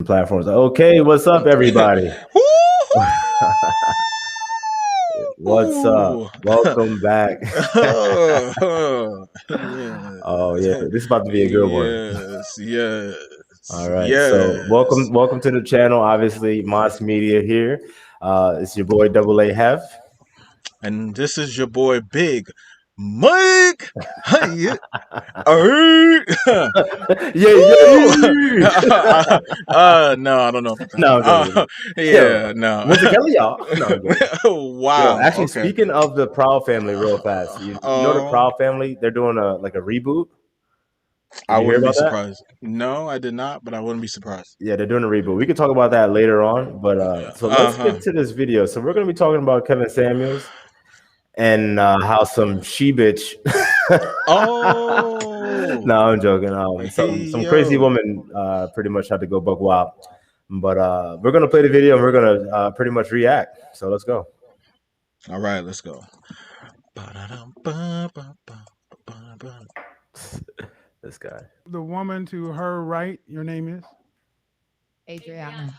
platforms. Okay, what's up, everybody? What's up? Woo! Welcome back. Yes. Oh yeah, this is about to be a good one. Yes. All right, so welcome to the channel. Obviously, M.A.S Media here. It's your boy Dubble A Heff. And this is your boy Big Mike. Hey. No, I don't know. No, I'm joking. Yeah, Yo, no. Mr. Kelly, y'all. No, I'm joking. Yo, Wow. actually, Okay. speaking of the Proud Family, real fast, you know the Oh, Proud Family? They're doing a reboot. Did I you hear wouldn't be about that? surprised. No, I did not, but I wouldn't be surprised. Yeah, they're doing a reboot. We could talk about that later on, but so let's Uh-huh. get to this video. So we're going to be talking about Kevin Samuels and how some she bitch. Oh, No, I'm joking. hey Some crazy yo. woman pretty much had to go buck wild. But we're gonna play the video and we're gonna pretty much react. So let's go. All right, let's go. This guy. The woman to her right, your name is Adriana.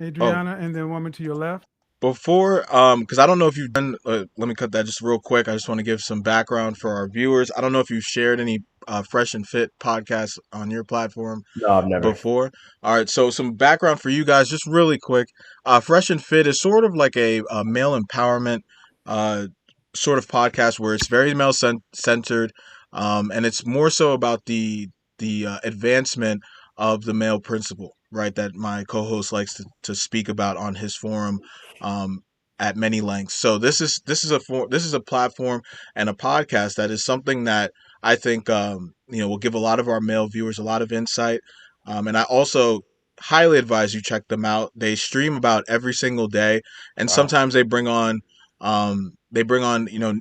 Adriana, and the woman to your left. Before, because I don't know if you've done. Let me cut that just real quick. I just want to give some background for our viewers. I don't know if you've shared any Fresh and Fit podcasts on your platform No, I've never. before. All right, so some background for you guys, just really quick. Fresh and Fit is sort of like a male empowerment sort of podcast where it's very male centered, and it's more so about the advancement of the male principle, right? That my co-host likes to speak about on his forum at many lengths. So this is a platform and a podcast that is something that I think will give a lot of our male viewers a lot of insight. And I also highly advise you check them out. They stream about every single day, and sometimes they bring on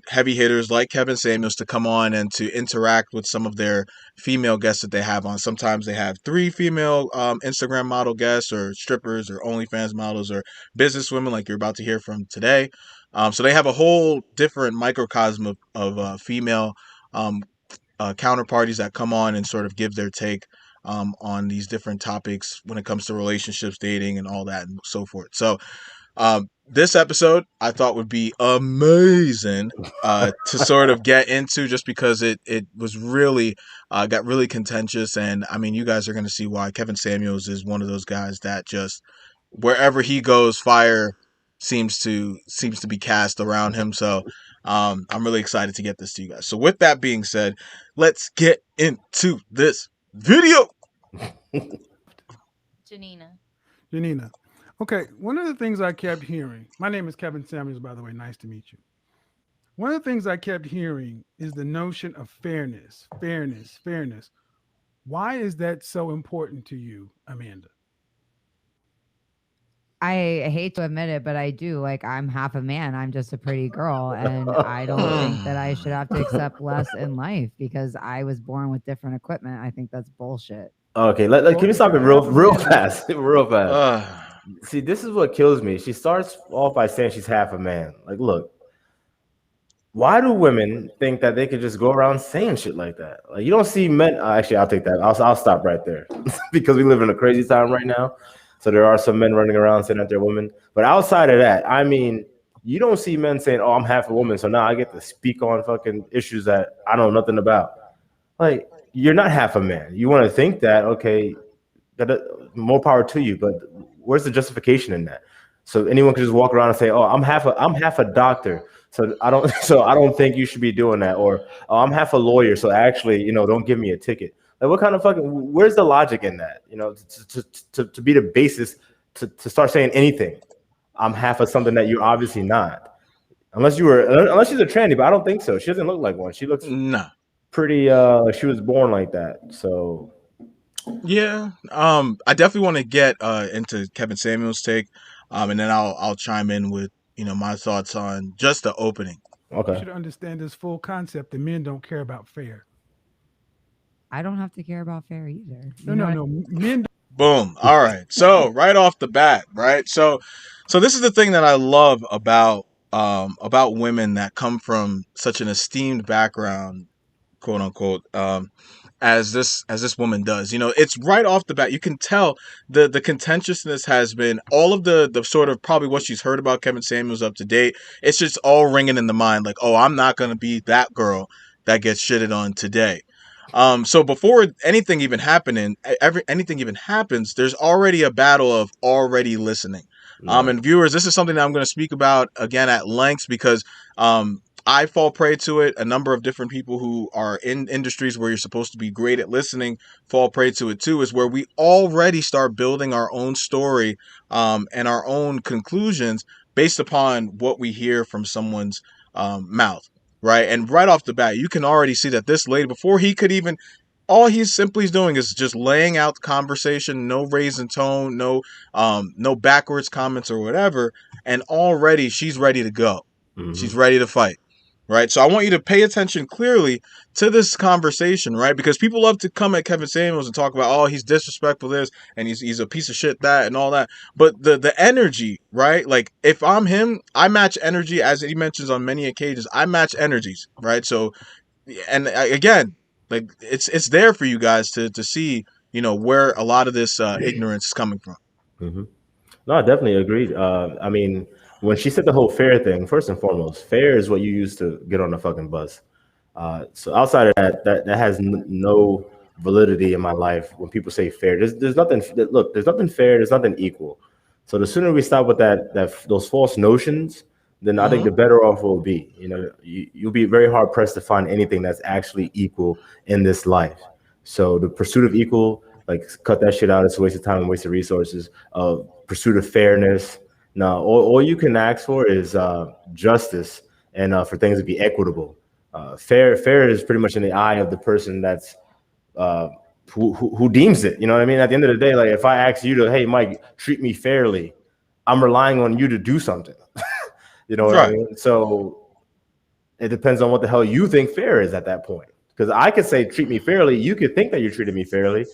heavy hitters like Kevin Samuels to come on and to interact with some of their female guests that they have on. Sometimes they have 3 female Instagram model guests, or strippers, or OnlyFans models, or businesswomen like you're about to hear from today. So they have a whole different microcosm of female counterparties that come on and sort of give their take on these different topics when it comes to relationships, dating, and all that and so forth. So this episode I thought would be amazing to sort of get into, just because it was really got really contentious. And I mean, you guys are going to see why. Kevin Samuels is one of those guys that just wherever he goes, fire seems to be cast around him. So I'm really excited to get this to you guys. So with that being said, let's get into this video. Janina. Okay, one of the things I kept hearing, my name is Kevin Samuels, by the way, nice to meet you. One of the things I kept hearing is the notion of fairness. Why is that so important to you, Amanda? I hate to admit it, but I do. Like, I'm half a man. I'm just a pretty girl. And I don't think that I should have to accept less in life because I was born with different equipment. I think that's bullshit. Okay, can you stop it real fast? Real fast. See, this is what kills me. She starts off by saying she's half a man. Like, look, why do women think that they could just go around saying shit like that? Like, you don't see men. Actually, I'll take that. I'll stop right there because we live in a crazy time right now. So there are some men running around saying that they're women. But outside of that, I mean, you don't see men saying, "Oh, I'm half a woman, so now I get to speak on fucking issues that I know nothing about." Like, you're not half a man. You want to think that, okay, more power to you, but where's the justification in that? So anyone can just walk around and say, "Oh, I'm half a doctor, so I don't think you should be doing that," or, "Oh, I'm half a lawyer, so actually, don't give me a ticket." Like, what kind of fucking? Where's the logic in that? To be the basis to start saying anything. I'm half of something that you're obviously not, unless she's a tranny, but I don't think so. She doesn't look like one. She looks pretty. She was born like that, so. Yeah, I definitely want to get into Kevin Samuels' take, and then I'll chime in with my thoughts on just the opening. Okay. You should understand this full concept that men don't care about fair. I don't have to care about fair either. No. Men. Boom. All right. So right off the bat, right? So this is the thing that I love about women that come from such an esteemed background, quote unquote. as this woman does. You know, it's right off the bat. You can tell the contentiousness has been all of the sort of probably what she's heard about Kevin Samuels up to date. It's just all ringing in the mind like, oh, I'm not gonna be that girl that gets shitted on today. So before anything even happens, there's already a battle of already listening. And viewers, this is something that I'm going to speak about again at length because I fall prey to it. A number of different people who are in industries where you're supposed to be great at listening fall prey to it too, is where we already start building our own story and our own conclusions based upon what we hear from someone's mouth. Right. And right off the bat, you can already see that this lady, before he could even, all he's simply doing is just laying out the conversation, no raise in tone, no backwards comments or whatever. And already she's ready to go. Mm-hmm. She's ready to fight. Right. So I want you to pay attention clearly to this conversation. Right. Because people love to come at Kevin Samuels and talk about, oh, he's disrespectful this and he's a piece of shit that and all that. But the energy, right? Like if I'm him, I match energy, as he mentions on many occasions. I match energies. Right. So and again, like it's there for you guys to see, you know, where a lot of this ignorance is coming from. Mm-hmm. No, I definitely agreed. I mean, when she said the whole fair thing, first and foremost, fair is what you use to get on the fucking bus. So outside of that has no validity in my life. When people say fair, there's nothing. Look, there's nothing fair. There's nothing equal. So the sooner we stop with those false notions, then I think the better off we'll be. You know, you'll be very hard pressed to find anything that's actually equal in this life. So the pursuit of equal, like, cut that shit out. It's a waste of time and waste of resources. Pursuit of fairness. No, all you can ask for is justice and for things to be equitable. Fair is pretty much in the eye of the person that's who deems it. You know what I mean? At the end of the day, like if I ask you to, hey, Mike, treat me fairly, I'm relying on you to do something. You know what I mean? So it depends on what the hell you think fair is at that point. Because I could say treat me fairly. You could think that you're treating me fairly.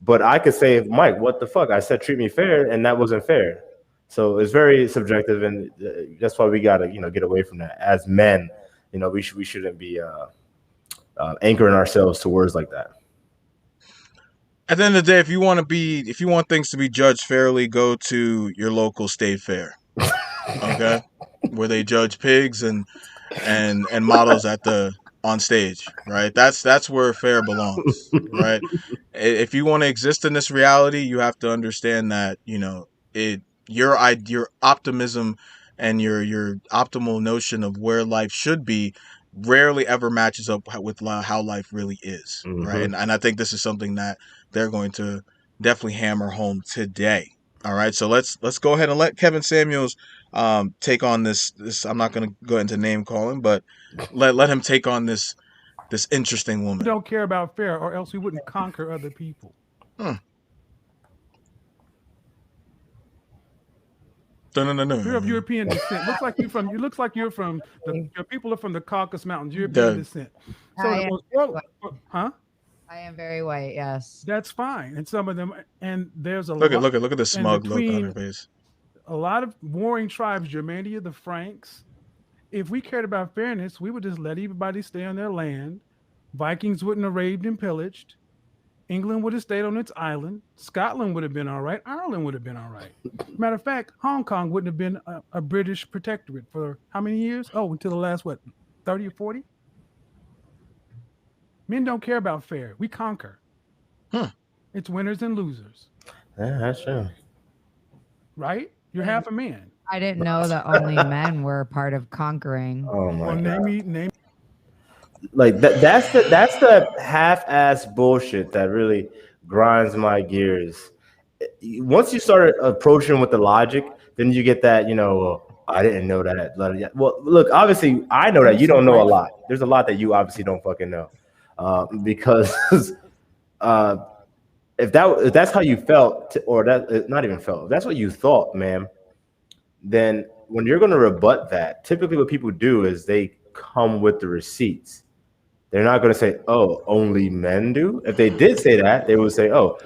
But I could say, Mike, what the fuck? I said treat me fair, and that wasn't fair. So it's very subjective, and that's why we gotta, get away from that. As men, we shouldn't be anchoring ourselves to words like that. At the end of the day, if you want things to be judged fairly, go to your local state fair, okay, where they judge pigs and models on stage, right? That's where fair belongs, right? If you want to exist in this reality, you have to understand that your optimism and your optimal notion of where life should be rarely ever matches up with how life really is, right? And I think this is something that they're going to definitely hammer home today. All right, so let's go ahead and let Kevin Samuels take on this. I'm not going to go into name calling, but let him take on this interesting woman. We don't care about fair, or else we wouldn't conquer other people. You're of European descent. You looks like you're from your people are from the Caucasus Mountains. European descent. So I am very white. Yes, that's fine. And some of them, and there's a look at the smug look on her face. A lot of warring tribes, Germania, the Franks. If we cared about fairness, we would just let everybody stay on their land. Vikings wouldn't have raided and pillaged. England would have stayed on its island. Scotland would have been all right. Ireland would have been all right. Matter of fact, Hong Kong wouldn't have been a British protectorate for how many years? Oh, until the last, 30 or 40? Men don't care about fair. We conquer. It's winners and losers. Yeah, that's true. Right? You're half a man. I didn't know that only men were part of conquering. Oh my God. Name. Like that's the half-ass bullshit that really grinds my gears. Once you start approaching with the logic, then you get that, I didn't know that. Well, look, obviously I know that you don't know a lot. There's a lot that you obviously don't fucking know. Because if that's how you felt, or that not even felt, if that's what you thought, ma'am, then when you're going to rebut that, typically what people do is they come with the receipts. They're not going to say, oh, only men do. If they did say that, they would say, oh,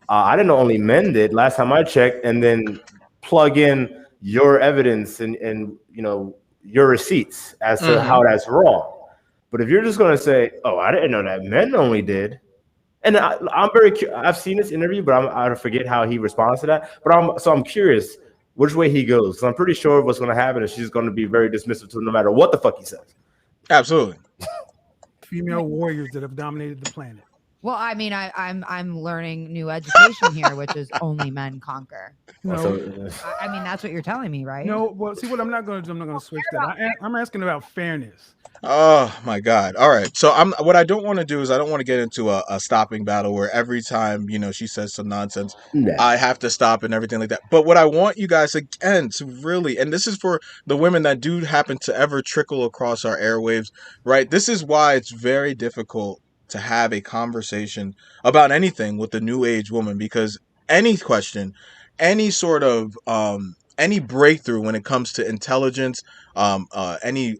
I didn't know only men did last time I checked, and then plug in your evidence and your receipts as to how that's wrong. But if you're just going to say, oh, I didn't know that men only did, And I'm very I've seen this interview, but I forget how he responds to that. But I'm curious which way he goes. So I'm pretty sure what's going to happen is she's going to be very dismissive to him no matter what the fuck he says. Absolutely. Female warriors that have dominated the planet. Well, I mean, I'm learning new education here, which is only men conquer. No, I mean that's what you're telling me, right? No, well, see what I'm not going to do. I'm not going to switch that. I'm asking about fairness. Oh my God! All right, so what I don't want to do is I don't want to get into a stopping battle where every time she says some nonsense, I have to stop and everything like that. But what I want you guys again to really, and this is for the women that do happen to ever trickle across our airwaves, right? This is why it's very difficult to have a conversation about anything with the new age woman, because any question, any sort of any breakthrough when it comes to intelligence, any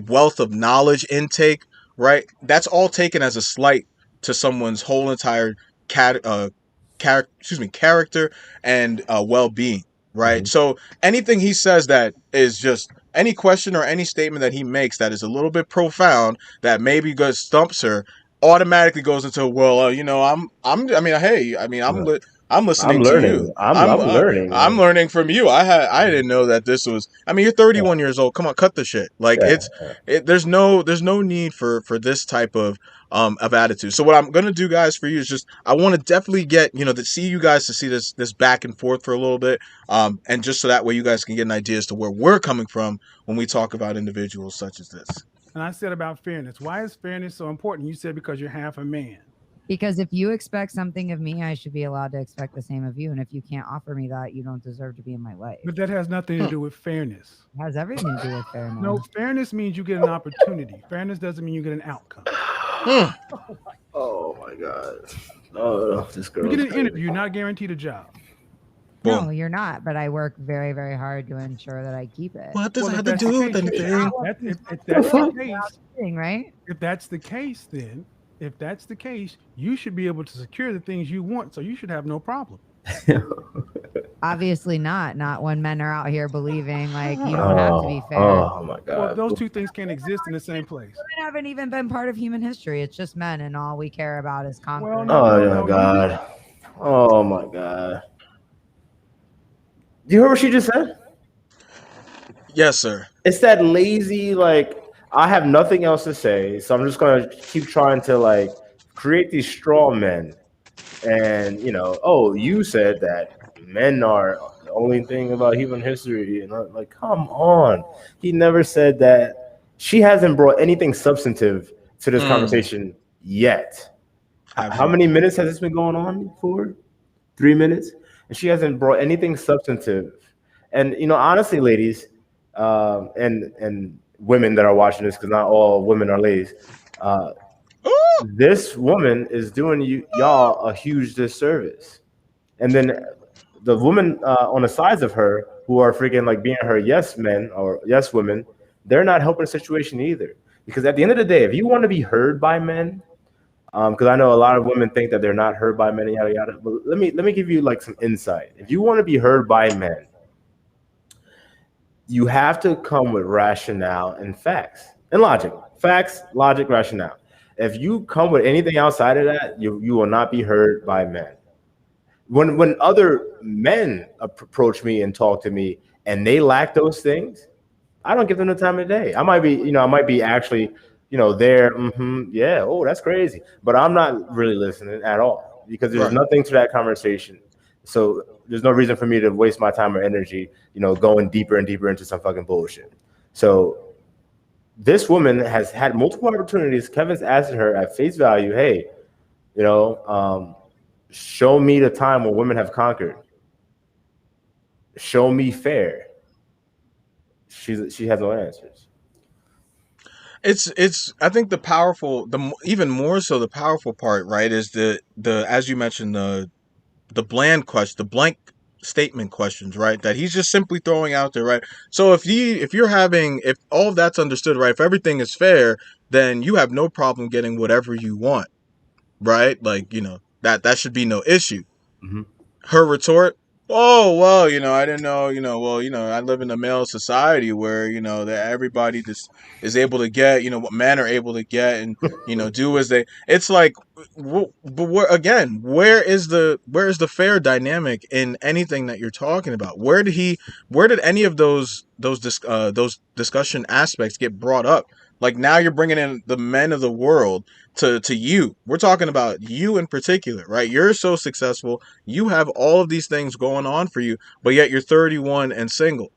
wealth of knowledge intake, right? That's all taken as a slight to someone's whole entire character and well-being, right? So anything he says that is just any question or any statement that he makes that is a little bit profound that maybe stumps her automatically goes into I'm listening to you. I'm learning. I'm learning from you. I didn't know that this was. I mean, you're 31 years old. Come on, cut the shit. Like there's no need for this type of attitude. So what I'm gonna do, guys, for you is just I want to definitely get to see you guys to see this back and forth for a little bit, and just so that way you guys can get an idea as to where we're coming from when we talk about individuals such as this. And I said about fairness. Why is fairness so important? You said because you're half a man. Because if you expect something of me, I should be allowed to expect the same of you. And if you can't offer me that, you don't deserve to be in my life. But that has nothing to do with fairness. It has everything to do with fairness. No, fairness means you get an opportunity. Fairness doesn't mean you get an outcome. Oh my God. Oh, this girl. You get an interview, not guaranteed a job. No, you're not. But I work very, very hard to ensure that I keep it. What does it have to do with anything? If that's the case, right? If that's the case, then if that's the case, you should be able to secure the things you want. So you should have no problem. Obviously not. Not when men are out here believing like you don't have to be fair. Oh my God. Well, those two things can't exist in the same place. Women haven't even been part of human history. It's just men, and all we care about is conquering. Oh my God. Oh my God. You heard what she just said? Yes, sir. It's that lazy, like, I have nothing else to say, so I'm just gonna keep trying to like create these straw men. And you said that men are the only thing about human history, and I'm like, come on. He never said that. She hasn't brought anything substantive to this conversation yet. Absolutely. How many minutes has this been going on for? 3 minutes? And she hasn't brought anything substantive. And honestly, ladies, and women that are watching this, because not all women are ladies, this woman is doing y'all a huge disservice. And then the women on the sides of her who are freaking like being her yes men or yes women, they're not helping the situation either. Because at the end of the day, if you want to be heard by men, because I know a lot of women think that they're not heard by men, yada yada. But let me give you like some insight. If you want to be heard by men, you have to come with rationale and facts and logic. Facts, logic, rationale. If you come with anything outside of that, you will not be heard by men. When other men approach me and talk to me and they lack those things, I don't give them the time of day. I might be actually there. Yeah. Oh, that's crazy. But I'm not really listening at all because there's nothing to that conversation. So there's no reason for me to waste my time or energy, going deeper and deeper into some fucking bullshit. So this woman has had multiple opportunities. Kevin's asking her at face value, hey, show me the time when women have conquered. Show me fair. She has no answers. It's I think even more so the powerful part, right, is the as you mentioned, the bland question, the blank statement questions, right, that he's just simply throwing out there, right? So if all of that's understood, right, if everything is fair, then you have no problem getting whatever you want, right? Like, that should be no issue. Her retort, Oh, well, I didn't know, well, I live in a male society where, that everybody just is able to get, what men are able to get and, do as they, it's like, but again, where is the fair dynamic in anything that you're talking about? Where did any of those discussion aspects get brought up? Like now you're bringing in the men of the world to you. We're talking about you in particular, right? You're so successful. You have all of these things going on for you, but yet you're 31 and single,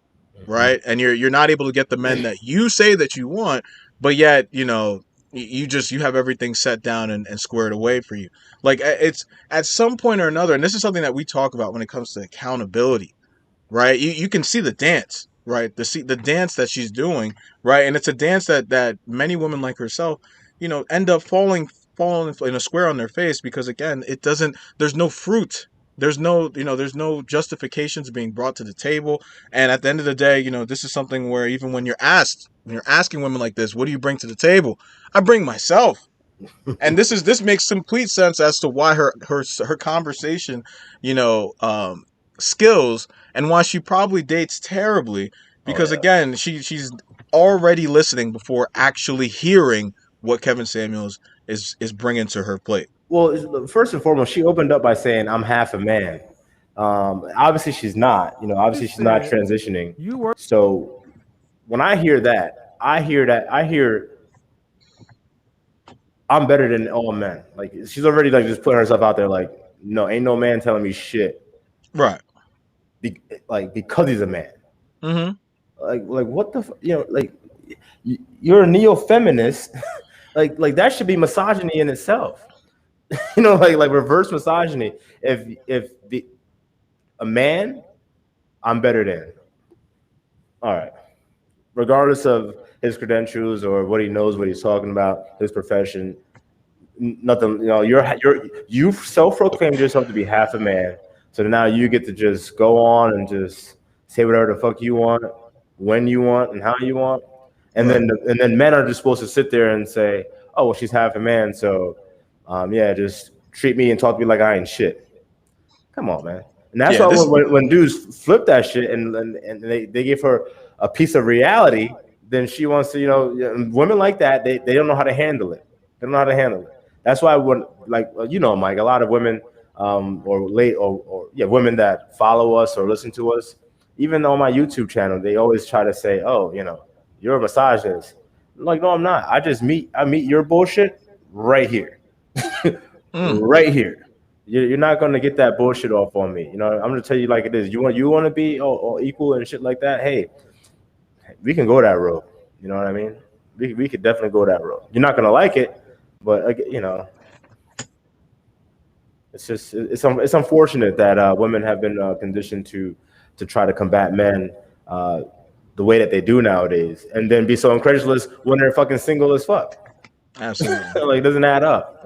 right? And you're not able to get the men that you say that you want, but yet, you have everything set down and squared away for you. Like it's at some point or another, and this is something that we talk about when it comes to accountability, right? You can see the dance, right? The dance that she's doing, right? And it's a dance that many women like herself, end up falling in a square on their face because again, there's no fruit. There's no justifications being brought to the table. And at the end of the day, this is something where even when you're asking women like this, what do you bring to the table? I bring myself. And this makes complete sense as to why her conversation, skills and why she probably dates terribly because again, she's already listening before actually hearing what Kevin Samuels is bringing to her plate. Well, first and foremost, she opened up by saying, "I'm half a man." Obviously, she's not. Obviously, she's not transitioning. So when I hear that, I hear I'm better than all men. Like she's already like just putting herself out there. Like, no, ain't no man telling me shit. Right. Because he's a man. Mm-hmm. Like what the like you're a neo-feminist. like that should be misogyny in itself. like reverse misogyny. If a man, I'm better than. All right. Regardless of his credentials or what he knows, what he's talking about, his profession, nothing. You self-proclaimed yourself to be half a man. So now you get to just go on and just say whatever the fuck you want, when you want, and how you want. And then men are just supposed to sit there and say, "Oh, well, she's half a man, so just treat me and talk to me like I ain't shit." Come on, man. And that's why when dudes flip that shit and they give her a piece of reality, then she wants to, women like that, they don't know how to handle it. They don't know how to handle it. That's why Mike, a lot of women women that follow us or listen to us, even on my YouTube channel, they always try to say, "Oh, you're a misogynist." I'm like, no, I'm not. I meet your bullshit right here. Right here. You're not gonna get that bullshit off on me. I'm gonna tell you like it is. You want to be all equal and shit like that. Hey, we can go that road. You know what I mean? We could definitely go that road. You're not gonna like it, but it's unfortunate that women have been conditioned to try to combat men the way that they do nowadays, and then be so incredulous when they're fucking single as fuck. Absolutely. It doesn't add up.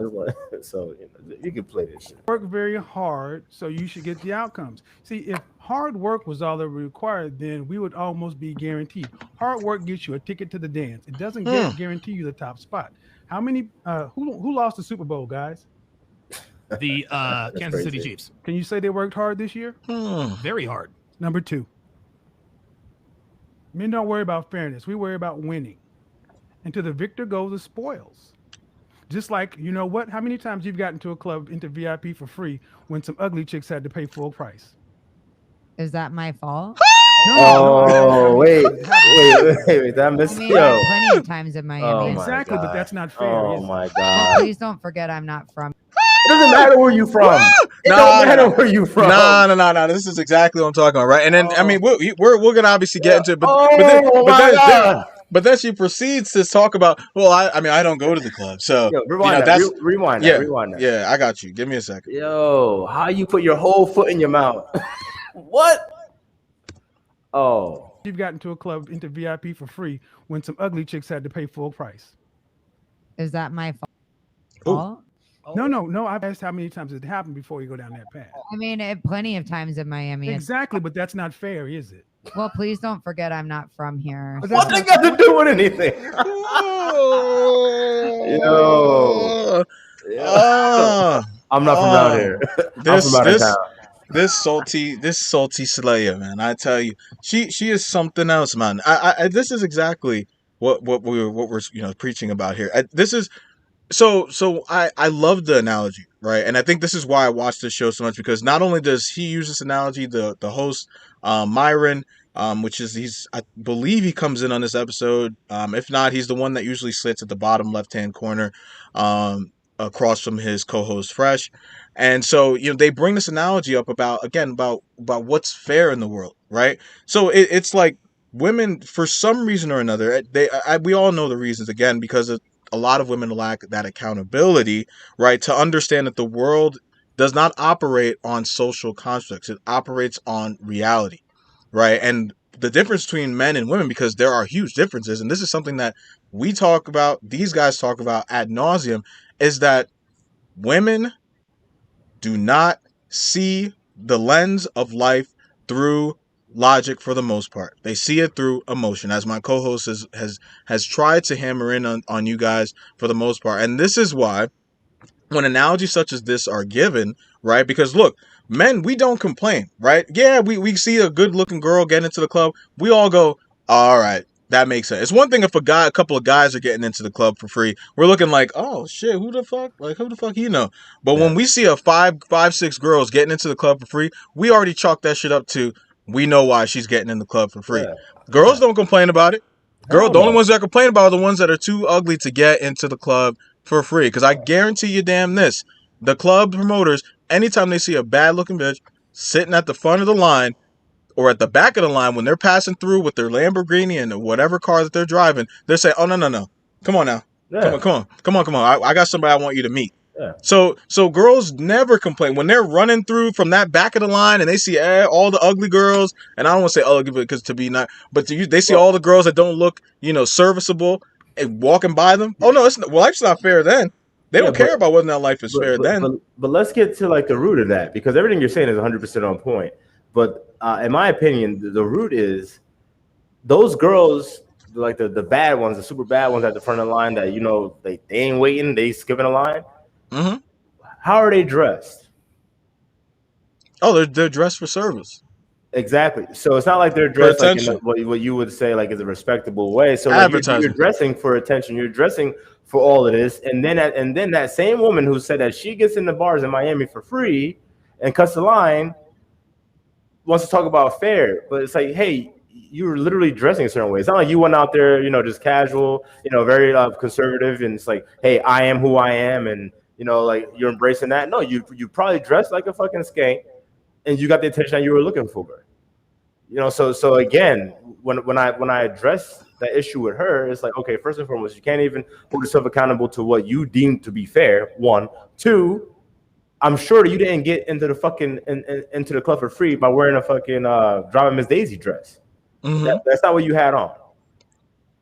So you can play this shit. Work very hard, so you should get the outcomes. See, if hard work was all that required, then we would almost be guaranteed. Hard work gets you a ticket to the dance. It doesn't guarantee you the top spot. How many? Who lost the Super Bowl, guys? The Kansas City Chiefs. Can you say they worked hard this year? Very hard. Number 2. Men don't worry about fairness. We worry about winning. And to the victor goes the spoils. Just like, how many times you've gotten to a club into VIP for free when some ugly chicks had to pay full price? Is that my fault? Wait. That missed plenty of times in Miami. Exactly, but that's not fair. Oh my God. Well, please don't forget I'm not from. It doesn't matter where you from. It don't matter where you from. No. This is exactly what I'm talking about, right? And then we're gonna obviously get into it, but then she proceeds to talk about. Well, I don't go to the club, so rewind that. Rewind that. Yeah, I got you. Give me a second. Yo, how you put your whole foot in your mouth? What? Oh, you've gotten to a club into VIP for free when some ugly chicks had to pay full price. Is that my fault? No. I've asked how many times it happened before you go down that path. Plenty of times in Miami. Exactly, but that's not fair, is it? Well, please don't forget I'm not from here. What they got to do with anything? Yo. I'm not from out here. I'm from out of town. this salty Slayer, man. I tell you, she is something else, man. This is exactly what we're preaching about here. This is so I love the analogy, right? And I think this is why I watch this show so much, because not only does he use this analogy, the host, Myron, which is I believe he comes in on this episode. If not, he's the one that usually sits at the bottom left hand corner, across from his co-host Fresh. And so they bring this analogy up about what's fair in the world, right? So it's like women, for some reason or another, we all know the reasons, again, because a lot of women lack that accountability, right? To understand that the world does not operate on social constructs. It operates on reality, right? And the difference between men and women, because there are huge differences, and this is something that we talk about, these guys talk about ad nauseum, is that women do not see the lens of life through logic for the most part. They see it through emotion, as my co-host has tried to hammer in on you guys for the most part. And this is why when analogies such as this are given, right? Because look, men, we don't complain, right? Yeah, we see a good looking girl get into the club, we all go, all right, that makes sense. It's one thing if a couple of guys are getting into the club for free, we're looking like, oh shit, who the fuck you know? But when we see a five, six girls getting into the club for free, we already chalk that shit up to, we know why she's getting in the club for free. Girls don't complain about it. The only ones that complain about are the ones that are too ugly to get into the club for free. Because I guarantee you damn this, the club promoters, anytime they see a bad looking bitch sitting at the front of the line or at the back of the line when they're passing through with their Lamborghini and whatever car that they're driving, they're saying, oh, no. Come on now. Come on. I got somebody I want you to meet. Yeah. So girls never complain when they're running through from that back of the line and they see all the ugly girls, and I don't want to say ugly because to be not, but they see all the girls that don't look serviceable and walking by them. Oh no, life's not fair then. They don't care about whether or not life is fair then. But let's get to like the root of that, because everything you're saying is 100% on point. But in my opinion, the root is those girls, like the bad ones, the super bad ones at the front of the line that they ain't waiting, they skipping a line. Mm-hmm. How are they dressed? Oh, they're dressed for service. Exactly. So it's not like they're dressed like in what you would say like is a respectable way. So you're dressing for attention. You're dressing for all of this, and then that same woman who said that she gets in the bars in Miami for free and cuts the line wants to talk about fair, but it's like, hey, you were literally dressing a certain way. It's not like you went out there, just casual, very conservative, and it's like, hey, I am who I am, and like you're embracing that. No, you probably dressed like a fucking skank, and you got the attention that you were looking for. So again, when I address that issue with her, it's like, okay, first and foremost, you can't even hold yourself accountable to what you deem to be fair. 1, 2, I'm sure you didn't get into the fucking into the club for free by wearing a fucking Driving Miss Daisy dress. Mm-hmm. That's not what you had on.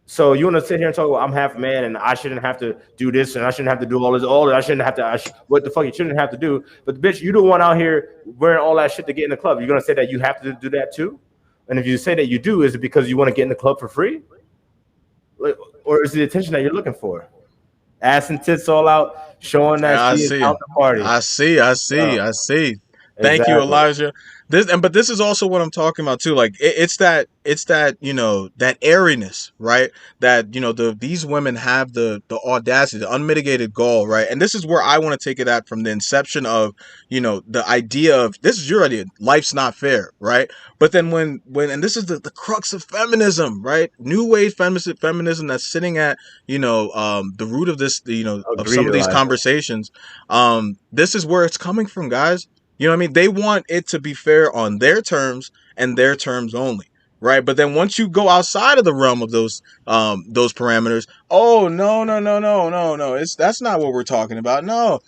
So you want to sit here and talk about I'm half man and I shouldn't have to do this and I shouldn't have to do all this, I shouldn't have to. What the fuck you shouldn't have to do? But bitch, you the one out here wearing all that shit to get in the club. You're gonna say that you have to do that too? And if you say that you do, is it because you want to get in the club for free, or is it the attention that you're looking for? Ass and tits all out, showing that she is out the party. I see. Thank you, Elijah. This is also what I'm talking about too. Like it's that that airiness, right? That these women have the audacity, the unmitigated gall, right? And this is where I want to take it at from the inception of the idea of this is your idea, life's not fair, right? But then when and this is the crux of feminism, right? New wave feminism that's sitting at the root of this, of some of these conversations. This is where it's coming from, guys. You know what I mean? They want it to be fair on their terms and their terms only, right? But then once you go outside of the realm of those parameters, oh no, that's not what we're talking about. No,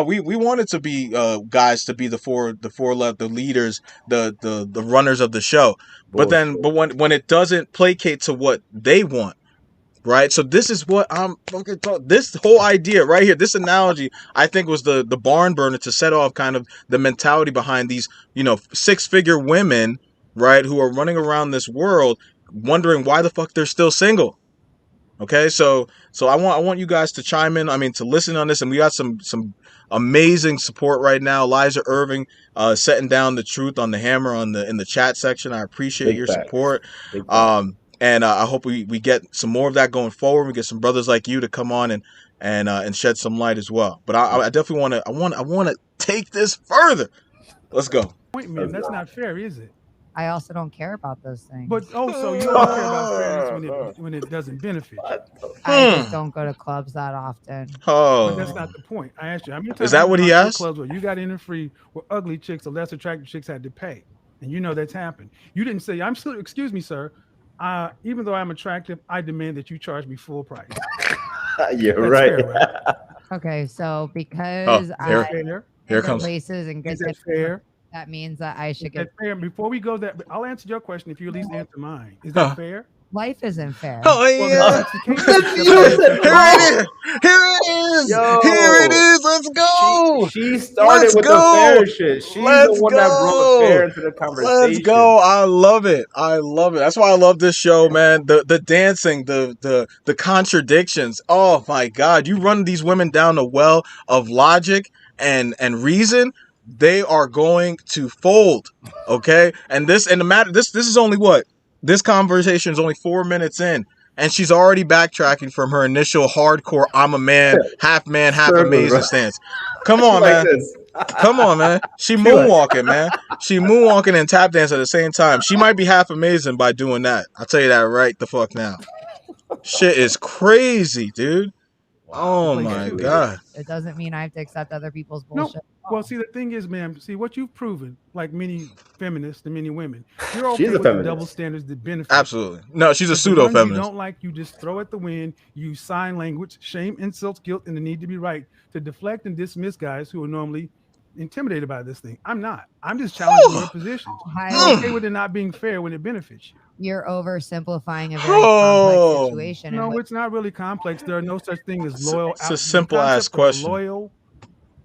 we want it to be guys to be the leaders, the runners of the show. But when it doesn't placate to what they want. Right, so this is what I'm fucking talking. This whole idea right here, this analogy, I think was the barn burner to set off kind of the mentality behind these, 6-figure women, right, who are running around this world wondering why the fuck they're still single. Okay, so I want you guys to chime in. I mean, to listen on this, and we got some amazing support right now. Liza Irving setting down the truth on the hammer in the chat section. I appreciate your support. And I hope we get some more of that going forward. We get some brothers like you to come on and shed some light as well. But I definitely want to take this further. Let's go. Point, man. That's not fair, is it? I also don't care about those things. But so you don't care about fairness when it doesn't benefit you. I just don't go to clubs that often. But that's not the point. I asked you, how many times is that what he asked? Clubs where you got in free where ugly chicks or less attractive chicks had to pay, and you know that's happened. You didn't say, "I'm still." Excuse me, sir. Even though I'm attractive, I demand that you charge me full price. You're right. Fair, right? Okay, so because here comes places and get that fair. That means that I should get fair. Before we go that, I'll answer your question if you at least answer mine. Is that fair? Life isn't fair. Oh yeah. Here it is. Yo, here it is. Let's go. She started with the fair shit. She's the one that brought fair into the conversation. Let's go. I love it. That's why I love this show, man. The dancing, the contradictions. Oh my God. You run these women down the well of logic and reason, they are going to fold. Okay? And this is only what? This conversation is only 4 minutes in, and she's already backtracking from her initial hardcore "I'm a man, half amazing" stance. Come on, man. Come on, man. She moonwalking, man. She moonwalking and tap dance at the same time. She might be half amazing by doing that. I'll tell you that right the fuck now. Shit is crazy, dude. Oh my God. It doesn't mean I have to accept other people's bullshit. No. Well, see, the thing is, ma'am, see what you've proven, like many feminists and many women, you're okay with the double standards that benefit. Absolutely. No, she's a pseudo feminist. You don't like, you just throw at the wind, use sign language, shame, insults, guilt, and the need to be right to deflect and dismiss guys who are normally intimidated by this thing. I'm not. I'm just challenging your positions. I'm okay with it not being fair when it benefits you. You're oversimplifying a very complex situation. No, it's not really complex. There are no such thing as loyal. It's a simple ass question. Loyal,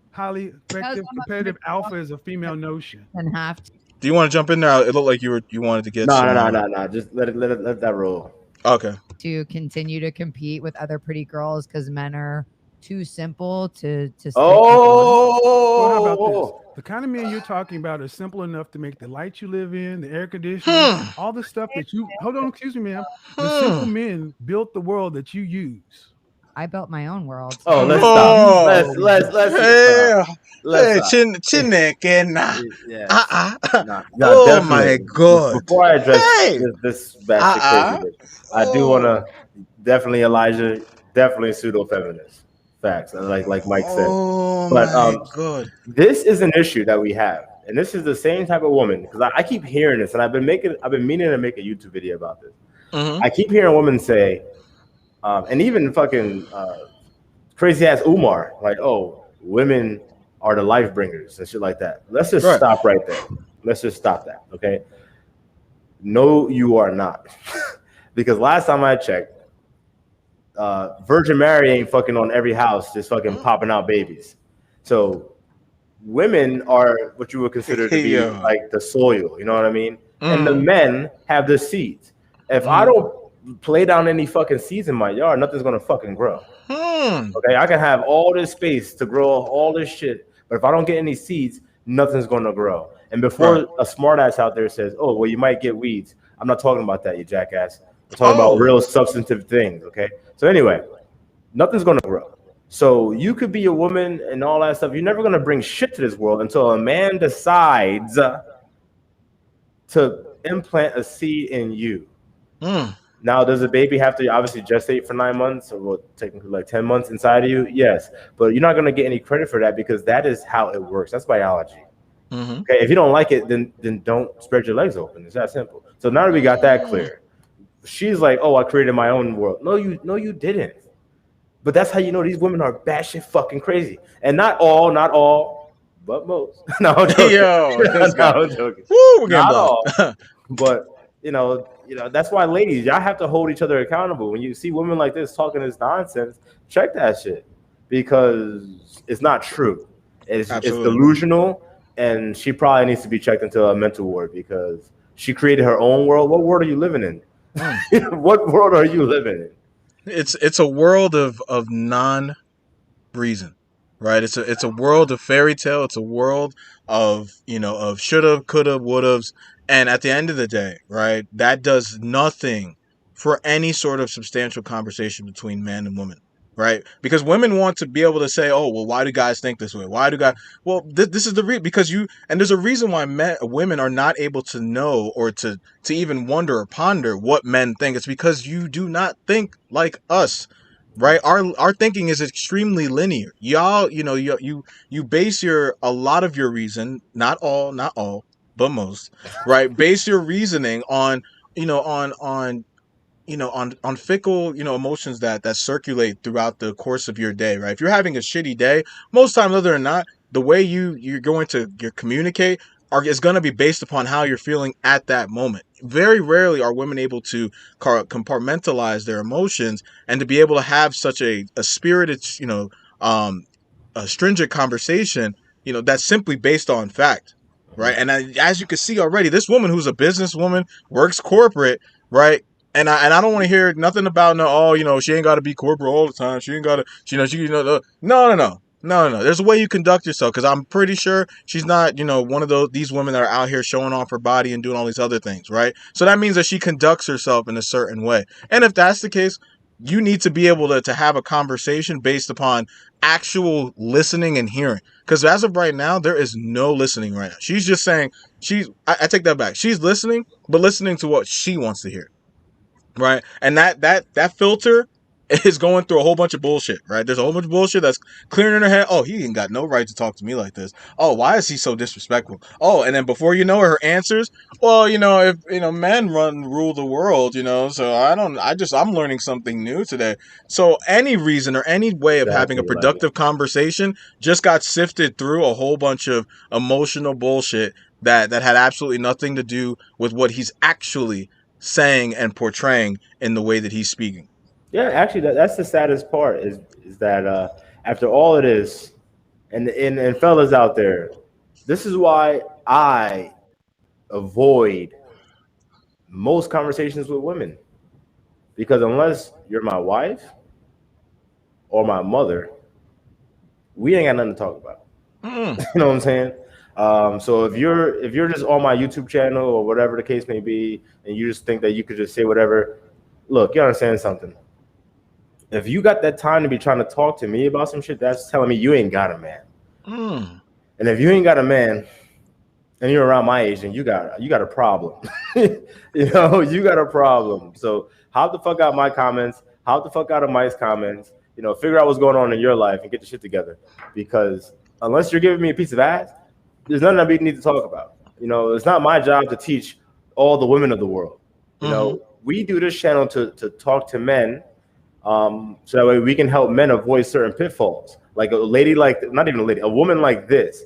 highly effective, competitive alpha is a female notion. And have to. Do you want to jump in there? It looked like you wanted to get. No. Just let that roll. Okay. To continue to compete with other pretty girls because men are too simple to well, how about this? The kind of men you're talking about are simple enough to make the light you live in, the air conditioning, all the stuff that you excuse me, ma'am. The simple men built the world that you use. I built my own world. Oh, let's stop. Let's Oh my God. Before I address this bad crazy, I do want to definitely Elijah, definitely pseudo feminist. Facts, like Mike said. But God. This is an issue that we have, and this is the same type of woman because I keep hearing this, and I've been meaning to make a YouTube video about this. I keep hearing women say, and even fucking crazy ass Umar, like, "Oh, women are the life bringers" and shit like that. Let's just stop right there. Let's just stop that, okay? No, you are not, because last time I checked. Virgin Mary ain't fucking on every house, just fucking popping out babies. So women are what you would consider to be like the soil, you know what I mean? And the men have the seeds. If I don't play down any fucking seeds in my yard, nothing's gonna fucking grow. Okay, I can have all this space to grow all this shit, but if I don't get any seeds, nothing's gonna grow. And before a smartass out there says, "Oh, well, you might get weeds," I'm not talking about that, you jackass. I'm talking about real substantive things, okay? So anyway, nothing's going to grow. So you could be a woman and all that stuff. You're never going to bring shit to this world until a man decides to implant a seed in you. Now, does a baby have to obviously gestate for 9 months or technically like 10 months inside of you? Yes. But you're not going to get any credit for that because that is how it works. That's biology. Okay, if you don't like it, then don't spread your legs open. It's that simple. So now that we got that clear. She's like, "Oh, I created my own world." No, you didn't. But that's how you know these women are batshit fucking crazy. And not all, but most. No, I'm joking. I'm joking. Woo, not all. But you know, that's why, ladies, y'all have to hold each other accountable. When you see women like this talking this nonsense, check that shit because it's not true. It's delusional, and she probably needs to be checked into a mental ward because she created her own world. What world are you living in? What world are you living in? It's a world of non-reason, right? It's a world of fairy tale. It's a world of of shoulda, coulda, wouldas, and at the end of the day, right, that does nothing for any sort of substantial conversation between man and woman. Right, because women want to be able to say, "Oh, well, why do guys think this way? Why do guys?" Well, this is the reason, because there's a reason why women are not able to know or to even wonder or ponder what men think. It's because you do not think like us, right? Our thinking is extremely linear. Y'all, you base a lot of your reason, not all, but most, right? Base your reasoning on on fickle emotions that circulate throughout the course of your day, right? If you're having a shitty day, most times, other than not, the way you're going to communicate is going to be based upon how you're feeling at that moment. Very rarely are women able to compartmentalize their emotions and to be able to have such a spirited a stringent conversation that's simply based on fact, right? And as you can see already, this woman, who's a businesswoman, works corporate, right? And I don't want to hear nothing about no, oh, she ain't got to be corporate all the time. She ain't got to, no. There's a way you conduct yourself, because I'm pretty sure she's not, one of these women that are out here showing off her body and doing all these other things, right? So that means that she conducts herself in a certain way. And if that's the case, you need to be able to have a conversation based upon actual listening and hearing. Because as of right now, there is no listening right now. She's just saying, I take that back. She's listening, but listening to what she wants to hear. Right, and that filter is going through a whole bunch of bullshit, right? There's a whole bunch of bullshit that's clearing in her head. Oh, he ain't got no right to talk to me like this. Oh, why is he so disrespectful? Oh, and then before you know it, her answers, well, if men rule the world, so I'm learning something new today. So any reason or any way of having a productive conversation just got sifted through a whole bunch of emotional bullshit that had absolutely nothing to do with what he's actually saying and portraying in the way that he's speaking. Yeah, actually, that's the saddest part is that after all it is, and fellas out there, this is why I avoid most conversations with women, because unless you're my wife or my mother, we ain't got nothing to talk about. You know what I'm saying? So if you're just on my YouTube channel or whatever the case may be, and you just think that you could just say whatever, look, you understand something. If you got that time to be trying to talk to me about some shit, that's telling me you ain't got a man. And if you ain't got a man and you're around my age, then you got a problem. You got a problem. So hop the fuck out of my comments, hop the fuck out of Mike's comments, figure out what's going on in your life and get the shit together. Because unless you're giving me a piece of ass, there's nothing that we need to talk about. It's not my job to teach all the women of the world. We do this channel to talk to men, so that way we can help men avoid certain pitfalls. Like a woman like this.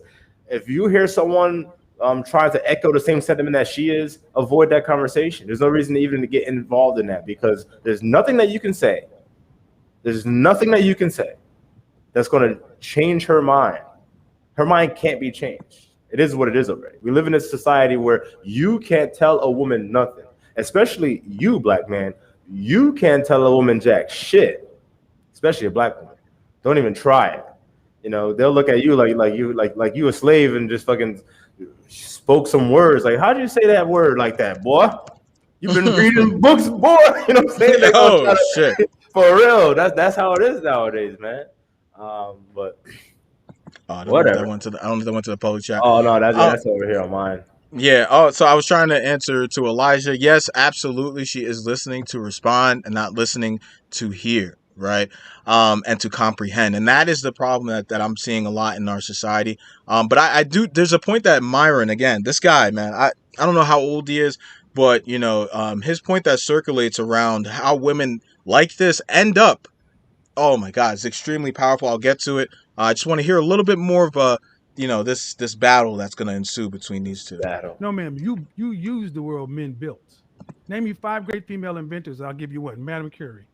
If you hear someone trying to echo the same sentiment that she is, avoid that conversation. There's no reason even to get involved in that, because there's nothing that you can say. There's nothing that you can say that's going to change her mind. Her mind can't be changed. It is what it is already. We live in a society where you can't tell a woman nothing, especially you, black man. You can't tell a woman jack shit, especially a black woman. Don't even try it. They'll look at you like you a slave and just fucking spoke some words. Like, how do you say that word like that, boy? You've been reading books, boy. You know what I'm saying? Shit. For real. That's how it is nowadays, man. But whatever. I don't know if that went to the public chat. Oh no, that's over here on mine. Yeah. Oh, so I was trying to answer to Elijah. Yes, absolutely. She is listening to respond and not listening to hear, right? And to comprehend. And that is the problem that I'm seeing a lot in our society. But I do. There's a point that Myron, again, this guy, man, I don't know how old he is, but his point that circulates around how women like this end up. Oh my God, it's extremely powerful. I'll get to it. I just want to hear a little bit more of this battle that's going to ensue between these two. No, ma'am, you use the word men built. Name me 5 great female inventors. I'll give you one, Madam Curie.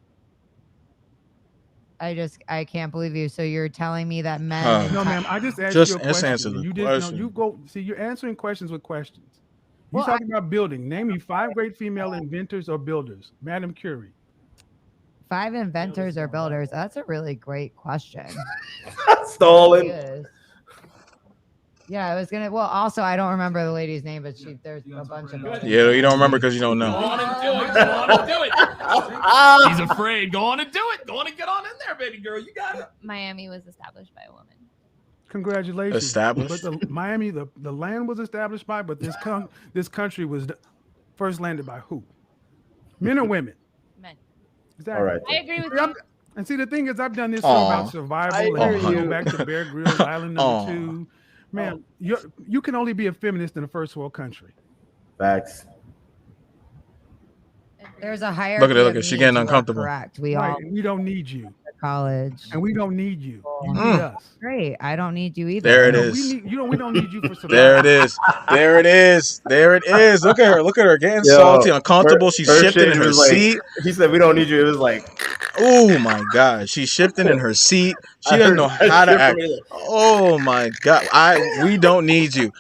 I can't believe you. So you're telling me that men? No, ma'am. I just asked you a question. Answer the you question. didn't. You go. See, you're answering questions with questions. You're talking about building. Name me 5 great female inventors or builders. Madam Curie. 5 inventors or builders? That's a really great question. Stolen. Really yeah, I was gonna. Well, also I don't remember the lady's name, but there's a bunch of them. Yeah, you don't remember because you don't know. Go on and do it. Go on and do it. She's afraid. Go on and do it. Go on and get on in there, baby girl. You got it. Miami was established by a woman. Congratulations. Established. But Miami, the land was established by, but this country was first landed by who? Men or women? Men. Exactly. All right. I agree with you. And see, the thing is, I've done this show about survival. And hear go you. back to Bear Grylls Island number 2. Man, you can only be a feminist in a first world country. Facts. There's a hierarchy. Look at her. She's getting uncomfortable. Correct. We don't need you. College. And we don't need you. You need us. Great. I don't need you either. There it is. We don't need you for survival. There it is. There it is. There it is. Look at her. Look at her getting salty, uncomfortable. She's shifting in her seat. He said, "We don't need you." It was like, oh my God, she's shifting in her seat. She doesn't know how to act. Oh my God, we don't need you.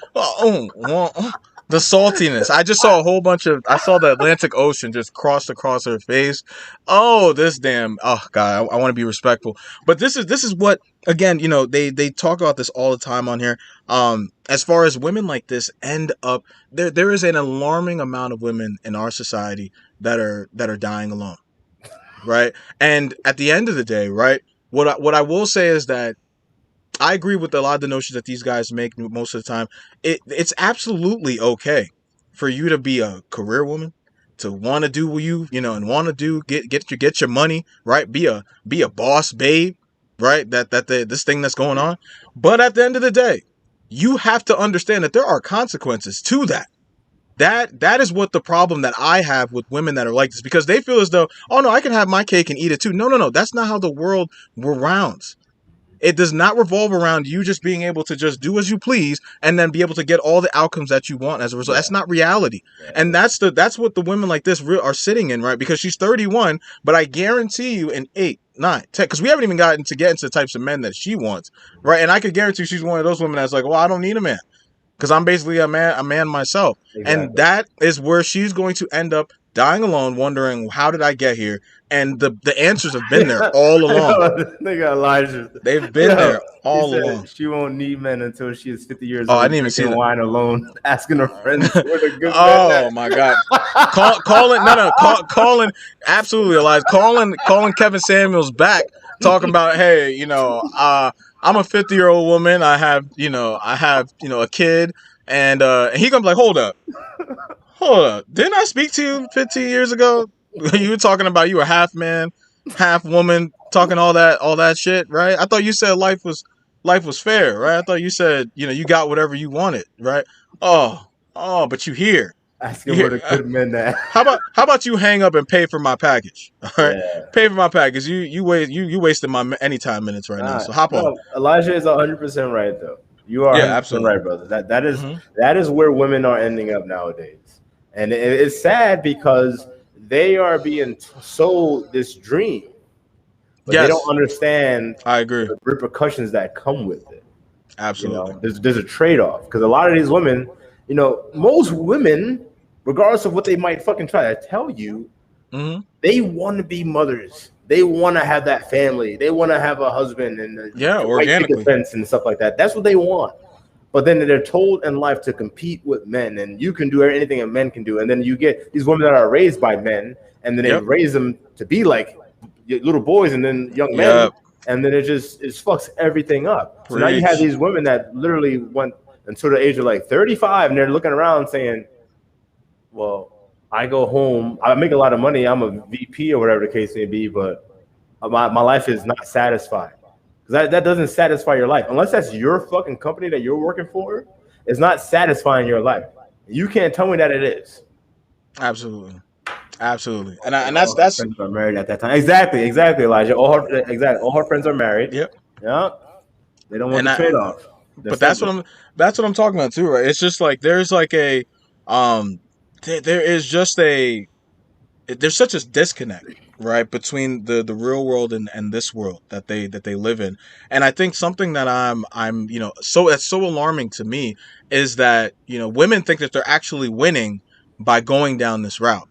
The saltiness. I just saw I saw the Atlantic Ocean just cross across her face. Oh, this damn. Oh God, I want to be respectful. But this is what, again, they talk about this all the time on here. As far as women like this end up, there is an alarming amount of women in our society that are dying alone. Right. And at the end of the day, right, what I will say is that I agree with a lot of the notions that these guys make most of the time. It's absolutely okay for you to be a career woman, to want to do what and want to get your money, right? Be a boss babe, right? This thing that's going on. But at the end of the day, you have to understand that there are consequences to that. That is what the problem that I have with women that are like this, because they feel as though, oh no, I can have my cake and eat it too. No. That's not how the world rounds. It does not revolve around you just being able to just do as you please and then be able to get all the outcomes that you want as a result. That's not reality. And that's what the women like this are sitting in, right? Because she's 31, but I guarantee you in 8, 9, 10, because we haven't even gotten to get into the types of men that she wants, right? And I could guarantee she's one of those women that's like, well, I don't need a man because I'm basically a man myself. Exactly. And that is where she's going to end up dying alone, wondering, how did I get here? And the answers have been there all along. They got Elijah. They've been there all along. She won't need men until she is 50 years old. Oh, I didn't even see that. Wine alone, asking her friends where the good oh my God! Calling absolutely, Elijah. Calling Kevin Samuels back, talking about, hey, I'm a 50-year-old woman. I have a kid, and he gonna be like, hold up. Didn't I speak to you 15 years ago? You were talking about you were half man, half woman, talking all that shit, right? I thought you said life was fair, right? I thought you said, you got whatever you wanted, right? Oh, but you here. Asking where the good men at. How about you hang up and pay for my package? All right, pay for my package. You wasted my anytime minutes right now. So hop on. Elijah is 100% right though. You are absolutely right, brother. That is where women are ending up nowadays. And it's sad because they are being sold this dream, but they don't understand. I agree. The repercussions that come with it. Absolutely. There's a trade-off because a lot of these women, most women, regardless of what they might fucking try to tell you, they want to be mothers. They want to have that family. They want to have a husband and organically fence and stuff like that. That's what they want. But then they're told in life to compete with men, and you can do anything a men can do. And then you get these women that are raised by men, and then they raise them to be like little boys and then young men, and then it fucks everything up. So now you have these women that literally went until the age of like 35, and they're looking around saying, well, I go home, I make a lot of money, I'm a VP or whatever the case may be, but my life is not satisfied. Because that doesn't satisfy your life. Unless that's your fucking company that you're working for, it's not satisfying your life. You can't tell me that it is. Absolutely. And that's friends are married at that time. Exactly, Elijah. All her friends are married. Yep. Yeah. They don't want the trade off. But that's what I'm talking about too, right? It's just like there's like a there's such a disconnect, right, between the real world and this world that they live in. And I think something that I'm that's so alarming to me is that women think that they're actually winning by going down this route,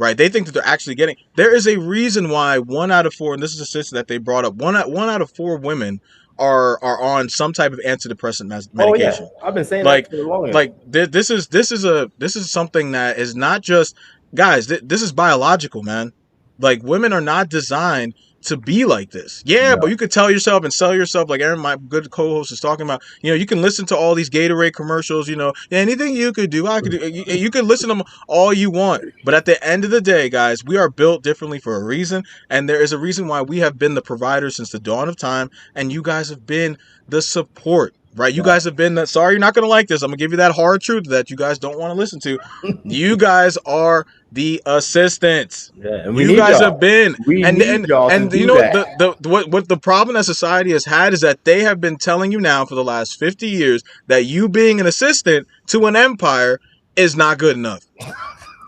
right? They think that they're actually getting. There is a reason why 1 out of 4, and this is a statistic that they brought up. One out of 4 women are on some type of antidepressant medication. Oh yeah, I've been saying Like, that for long. this is something that is not just guys. This is biological, man. Like, women are not designed to be like this. Yeah, No. but you could tell yourself and sell yourself, like Aaron, my good co-host, is talking about. You can listen to all these Gatorade commercials. Anything you could do, I could do. You can listen to them all you want, but at the end of the day, guys, we are built differently for a reason, and there is a reason why we have been the providers since the dawn of time, and you guys have been the support. Right, you guys have been that. Sorry, you're not gonna like this. I'm gonna give you that hard truth that you guys don't want to listen to. You guys are the assistants. Yeah, and we you need guys y'all. have been. We and need y'all to do that. What the problem that society has had is that they have been telling you now for the last 50 years that you being an assistant to an empire is not good enough.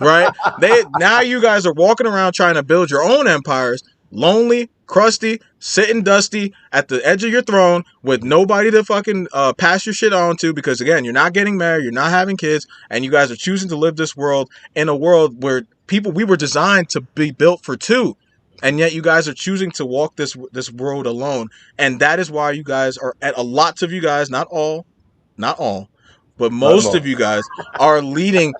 Right? Now you guys are walking around trying to build your own empires, lonely, crusty, sitting dusty at the edge of your throne with nobody to fucking pass your shit on to, because again, you're not getting married, you're not having kids, and you guys are choosing to live this world in a world where we were designed to be built for two, and yet you guys are choosing to walk this world alone. And that is why you guys are, at lots of you guys, not all, but most of you guys are leading,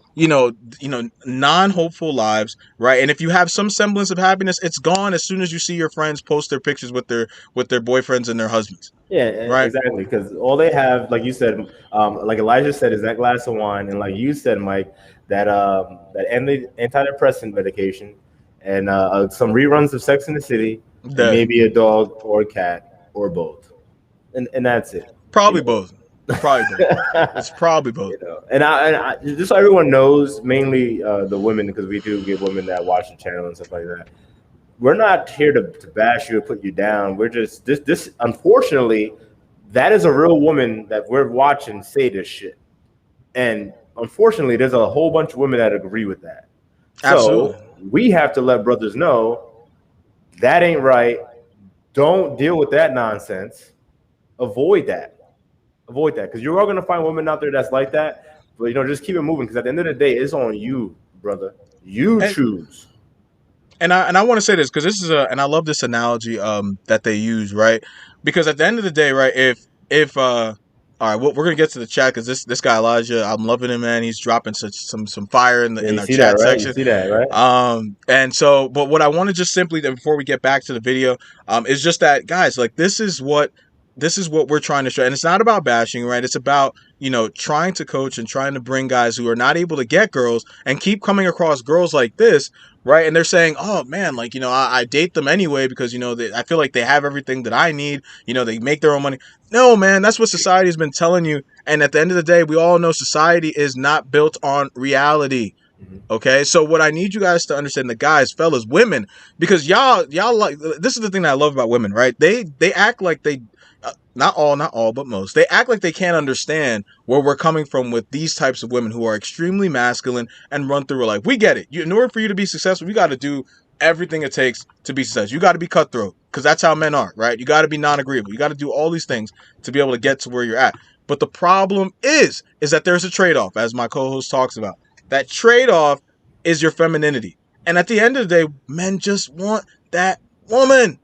non-hopeful lives, right? And if you have some semblance of happiness, it's gone as soon as you see your friends post their pictures with their boyfriends and their husbands. Yeah, right? Exactly. Because all they have, like you said, like Elijah said, is that glass of wine, and like you said, Mike, that antidepressant medication, and some reruns of Sex in the City, and maybe a dog or a cat or both, and that's it. Probably both. It's probably both. And I just so everyone knows, mainly the women, because we do get women that watch the channel and stuff like that. We're not here to bash you or put you down. We're just this unfortunately, that is a real woman that we're watching say this shit. And unfortunately, there's a whole bunch of women that agree with that. Absolutely. So we have to let brothers know that ain't right. Don't deal with that nonsense. Avoid that. Because you're all gonna find women out there that's like that. But just keep it moving, because at the end of the day, it's on you, brother. You choose. And I want to say this, because this is and I love this analogy that they use, right? Because at the end of the day, right, if all right, we're gonna get to the chat, because this guy Elijah, I'm loving him, man. He's dropping some fire in our chat section. You see that, right? And so, but what I want to just simply, before we get back to the video, is just that, guys, like, this is what we're trying to show. And it's not about bashing, right? It's about, trying to coach and trying to bring guys who are not able to get girls and keep coming across girls like this, right? And they're saying, oh man, like, I date them anyway because, I feel like they have everything that I need. They make their own money. No, man, that's what society has been telling you. And at the end of the day, we all know society is not built on reality. Okay, so what I need you guys to understand, the guys, fellas, women, because y'all like, this is the thing that I love about women, right? They act like they, not all, but most, they act like they can't understand where we're coming from with these types of women who are extremely masculine and run through like, we get it. In order for you to be successful, you got to do everything it takes to be successful. You got to be cutthroat, because that's how men are, right? You got to be non-agreeable. You got to do all these things to be able to get to where you're at. But the problem is that there's a trade-off, as my co-host talks about. That trade-off is your femininity. And at the end of the day, men just want that woman.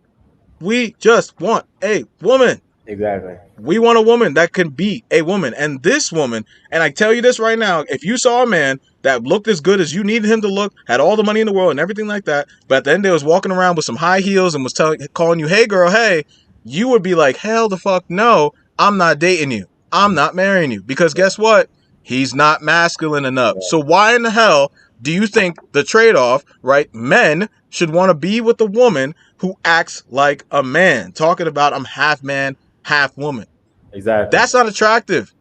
We just want a woman. Exactly. We want a woman that can be a woman. And this woman, and I tell you this right now, if you saw a man that looked as good as you needed him to look, had all the money in the world and everything like that, but at the end they was walking around with some high heels and was calling you, hey girl, hey, you would be like, hell the fuck no, I'm not dating you. I'm not marrying you. Because guess what? He's not masculine enough. So why in the hell do you think the trade-off, right? Men should want to be with a woman who acts like a man. Talking about, I'm half man, half woman. Exactly. That's not attractive.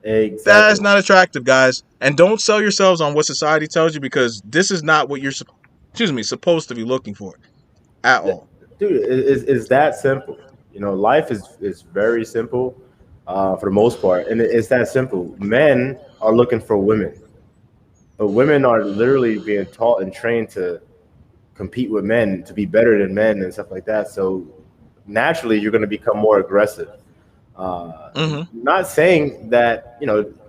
Exactly. That is not attractive, guys. And don't sell yourselves on what society tells you, because this is not what you're supposed to be looking for at all. Dude, it's that simple. Life is very simple for the most part. And it's that simple. Men are looking for women. But women are literally being taught and trained to compete with men, to be better than men and stuff like that. So naturally, you're going to become more aggressive. Not saying that,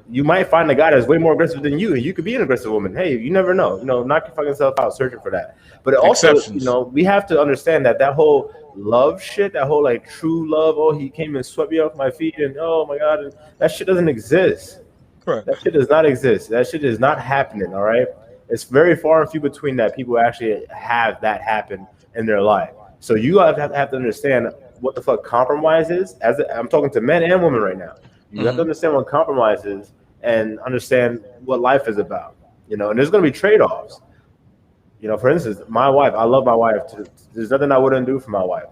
you might find a guy that's way more aggressive than you, and you could be an aggressive woman. Hey, you never know. Knock your fucking self out searching for that. But also, Exceptions. we have to understand that whole love shit, that whole like true love. Oh, he came and swept me off my feet, and oh my god, and that shit doesn't exist. Correct. That shit does not exist. That shit is not happening. All right, it's very far and few between that people actually have that happen in their life. So you have to understand what the fuck compromise is. I'm talking to men and women right now. You have to understand what compromise is and understand what life is about. And there's going to be trade-offs. For instance, my wife, I love my wife. There's nothing I wouldn't do for my wife.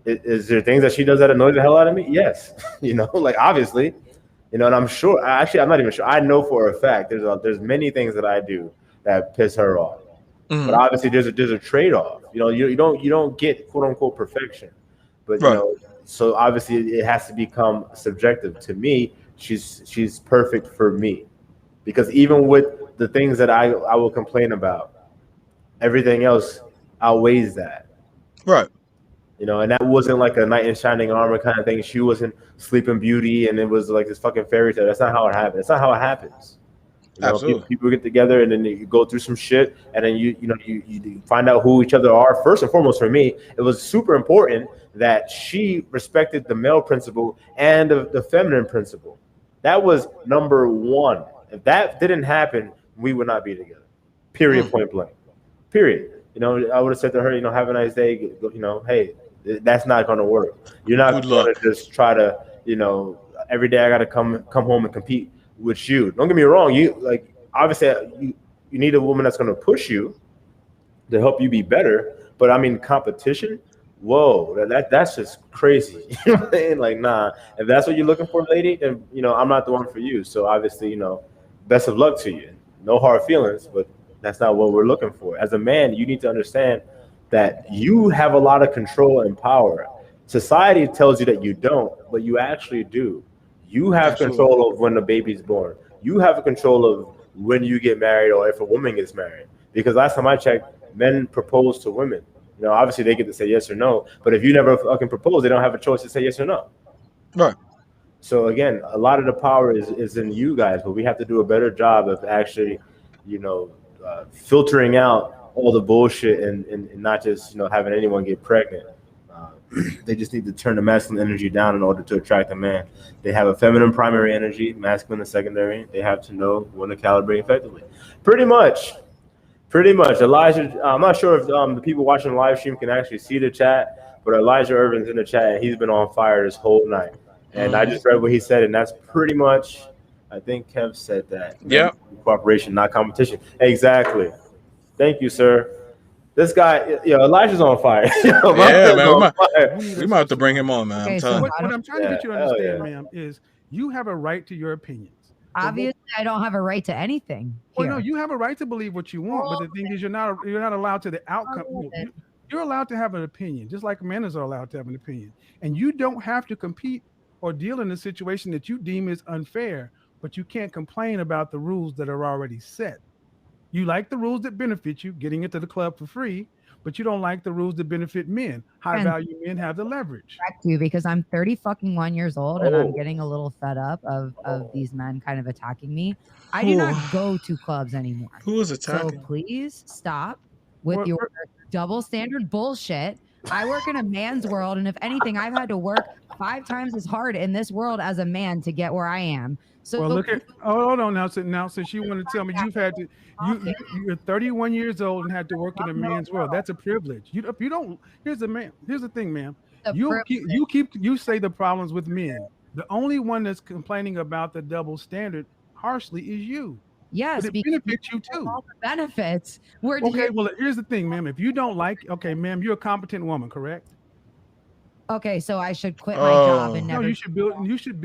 Is there things that she does that annoy the hell out of me? Yes. Like obviously, and I'm sure, actually, I'm not even sure. I know for a fact there's many things that I do that piss her off. But obviously there's a trade-off. You don't get quote unquote perfection. But so obviously it has to become subjective. To me, she's perfect for me. Because even with the things that I will complain about, everything else outweighs that. Right. And that wasn't like a knight in shining armor kind of thing. She wasn't Sleeping Beauty and it was like this fucking fairy tale. That's not how it happens. That's not how it happens. Absolutely. People get together and then you go through some shit and then you find out who each other are. First and foremost, for me, it was super important that she respected the male principle and the feminine principle. That was number one. If that didn't happen, we would not be together. Period. Point blank. Period. I would have said to her, have a nice day. Hey, that's not going to work. You're not going to just try to, every day I got to come home and compete with you. Don't get me wrong. You obviously you need a woman that's going to push you to help you be better. But I mean, competition. Whoa, that's just crazy. You know what I'm saying? Like, nah. If that's what you're looking for, lady, then I'm not the one for you. So obviously, best of luck to you. No hard feelings, but that's not what we're looking for. As a man, you need to understand that you have a lot of control and power. Society tells you that you don't, but you actually do. You have control of when the baby's born. You have control of when you get married or if a woman gets married. Because last time I checked, men propose to women. Obviously they get to say yes or no, but if you never fucking propose, they don't have a choice to say yes or no. Right. So again, a lot of the power is in you guys, but we have to do a better job of actually, filtering out all the bullshit and not just having anyone get pregnant. They just need to turn the masculine energy down in order to attract a man. They have a feminine primary energy, masculine and secondary. They have to know when to calibrate effectively. Pretty much. Elijah, I'm not sure if the people watching the live stream can actually see the chat, but Elijah Irvin's in the chat and he's been on fire this whole night. And I just read what he said, and that's pretty much, I think Kev said that. Yeah. Cooperation, not competition. Exactly. Thank you, sir. This guy, Elijah's on fire. Man, we might have to bring him on, man. Okay, so what I'm trying to get you to understand, ma'am, is you have a right to your opinions. Obviously, I don't have a right to anything. Well, no, you have a right to believe what you want, but the thing is, you're not allowed to the outcome. You're allowed to have an opinion, just like men are allowed to have an opinion, and you don't have to compete or deal in a situation that you deem is unfair, but you can't complain about the rules that are already set. You like the rules that benefit you, getting into the club for free, but you don't like the rules that benefit men. High value men have the leverage. Correct you, because I'm 31 years old and I'm getting a little fed up of these men kind of attacking me. I do not go to clubs anymore. Who is attacking? So please stop with your double standard bullshit. I work in a man's world, and if anything, I've had to work 5 times as hard in this world as a man to get where I am. So look at hold on now. Since you want to tell me you've had to, you're 31 years old and had to work in a man's world. That's a privilege. You don't. Here's the thing, ma'am. You say the problems with men. The only one that's complaining about the double standard harshly is you. Yes, but it benefits you too. All the benefits. Okay, well, here's the thing, ma'am. If you don't like, ma'am, you're a competent woman, correct? Okay, so I should quit my job and never. No, you should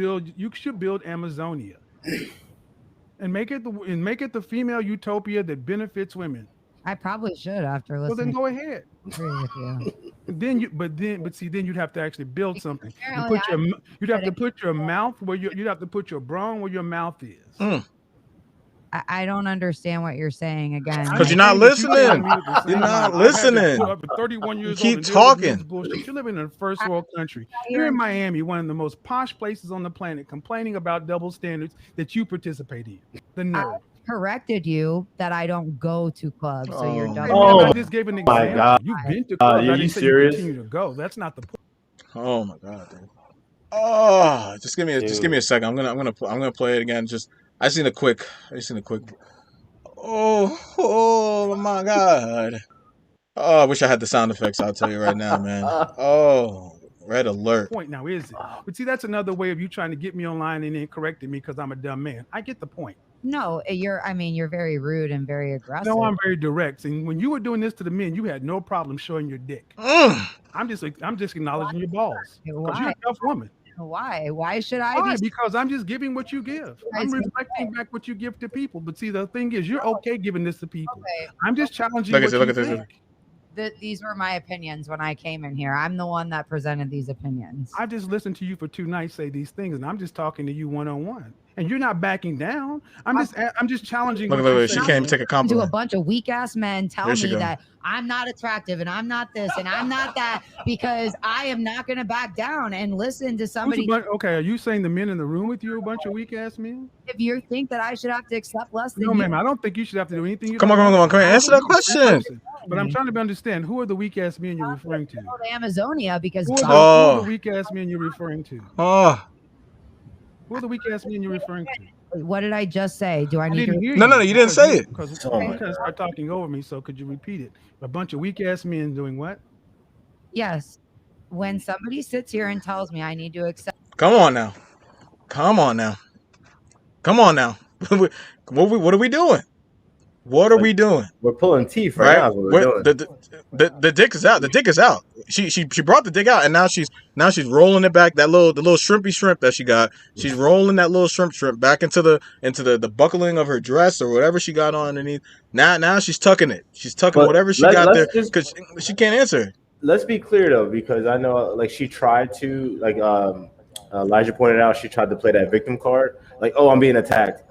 build Amazonia, and make it the female utopia that benefits women. I probably should after listening. Well, then go ahead. Agree with you. Then you'd have to actually build something. You'd have to put your mouth where you'd have to put your brawn where your mouth is. I don't understand what you're saying again. Because you're I'm not saying that you listening. and me at the You're same not time. I had to listening. put up at 31 You years keep old and deal with men's talking. bullshit. You're living in a first world country. You're in Miami, one of the most posh places on the planet, complaining about double standards that you participate in. The nerve. Corrected you that I don't go to clubs, so you're Oh, double. Wait a minute, I Oh just gave an my example. God. You've been to clubs. Are I you didn't say you serious? continue to go. That's not the point. oh my God, dude. Oh, just give me Dude. a second. I'm gonna play it again. I just need a quick. Oh my God. Oh, I wish I had the sound effects. I'll tell you right now, man. Oh, red alert. Point now, is it? But see, that's another way of you trying to get me online and then correcting me because I'm a dumb man. I get the point. No, you're very rude and very aggressive. No, I'm very direct. And when you were doing this to the men, you had no problem showing your dick. Mm. I'm just acknowledging your balls because you're Why? a tough woman. Why should I Why? be? Because I'm just giving what you give. I'm reflecting back what you give to people. But see, the thing is, you're okay giving this to people. Okay. I'm just challenging Look what at you this. think. These were my opinions when I came in here. I'm the one that presented these opinions. I just listened to you for 2 nights say these things, and I'm just talking to you one-on-one. And you're not backing down. I'm just challenging. Look, she can't even take a To a compliment. bunch of weak ass men tell There she me go. that I'm not attractive and I'm not this and I'm not that because I am not going to back down and listen to somebody. Okay, are you saying the men in the room with you are a bunch of weak ass men? If you think that I should have to accept less than No, you, ma'am. I don't think you should have to do anything. Come on. Answer that question. But I'm trying to understand who are the weak ass men you're referring to? go to Amazonia because Who God- are the weak ass men you're referring to? Oh. Who are the weak ass men you're referring to? what did I just say? Do I I need didn't to? hear No, you didn't say it. Because Oh you my kind of start talking over me. So could you repeat it? A bunch of weak ass men doing what? Yes. When somebody sits here and tells me I need to accept. Come on now. What are we doing? What are we doing? We're pulling teeth Right? now. Is what we're doing. The dick is out. The dick is out. She brought the dick out, and now she's rolling it back. The little shrimpy shrimp that she got. She's rolling that little shrimp back into the buckling of her dress or whatever she got on underneath. Now she's tucking it. She's tucking But whatever she got there because she can't answer. Let's be clear though, because I know like she tried to Elijah pointed out, she tried to play that victim card. Like, oh, I'm being attacked.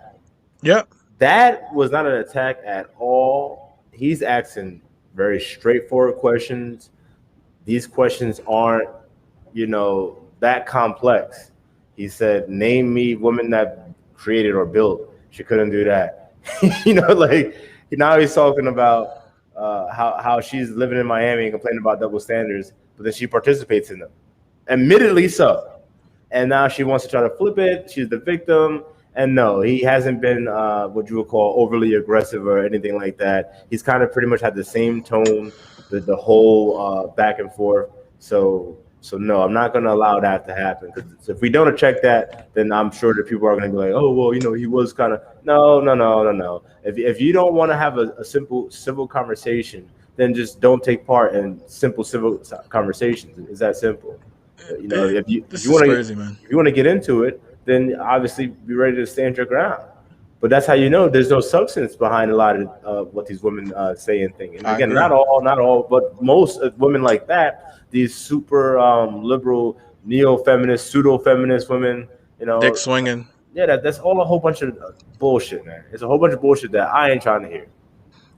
Yep. That was not an attack at all. He's asking very straightforward questions. These questions aren't, that complex. He said, name me women that created or built. She couldn't do that. Now he's talking about how she's living in Miami and complaining about double standards, but then she participates in them. Admittedly so. And now she wants to try to flip it. She's the victim. And no, he hasn't been what you would call overly aggressive or anything like that. He's kind of pretty much had the same tone the whole back and forth. So no, I'm not going to allow that to happen. Because if we don't check that, then I'm sure that people are going to be like, oh, well, he was kind of no. If you don't want to have a simple civil conversation, then just don't take part in simple civil conversations. It's that simple. If you want to get into it, then obviously be ready to stand your ground. But that's how there's no substance behind a lot of what these women say and think. And again, not all, but most women like that, these super liberal, neo-feminist, pseudo-feminist women, dick swinging. Yeah, that's all a whole bunch of bullshit, man. It's a whole bunch of bullshit that I ain't trying to hear.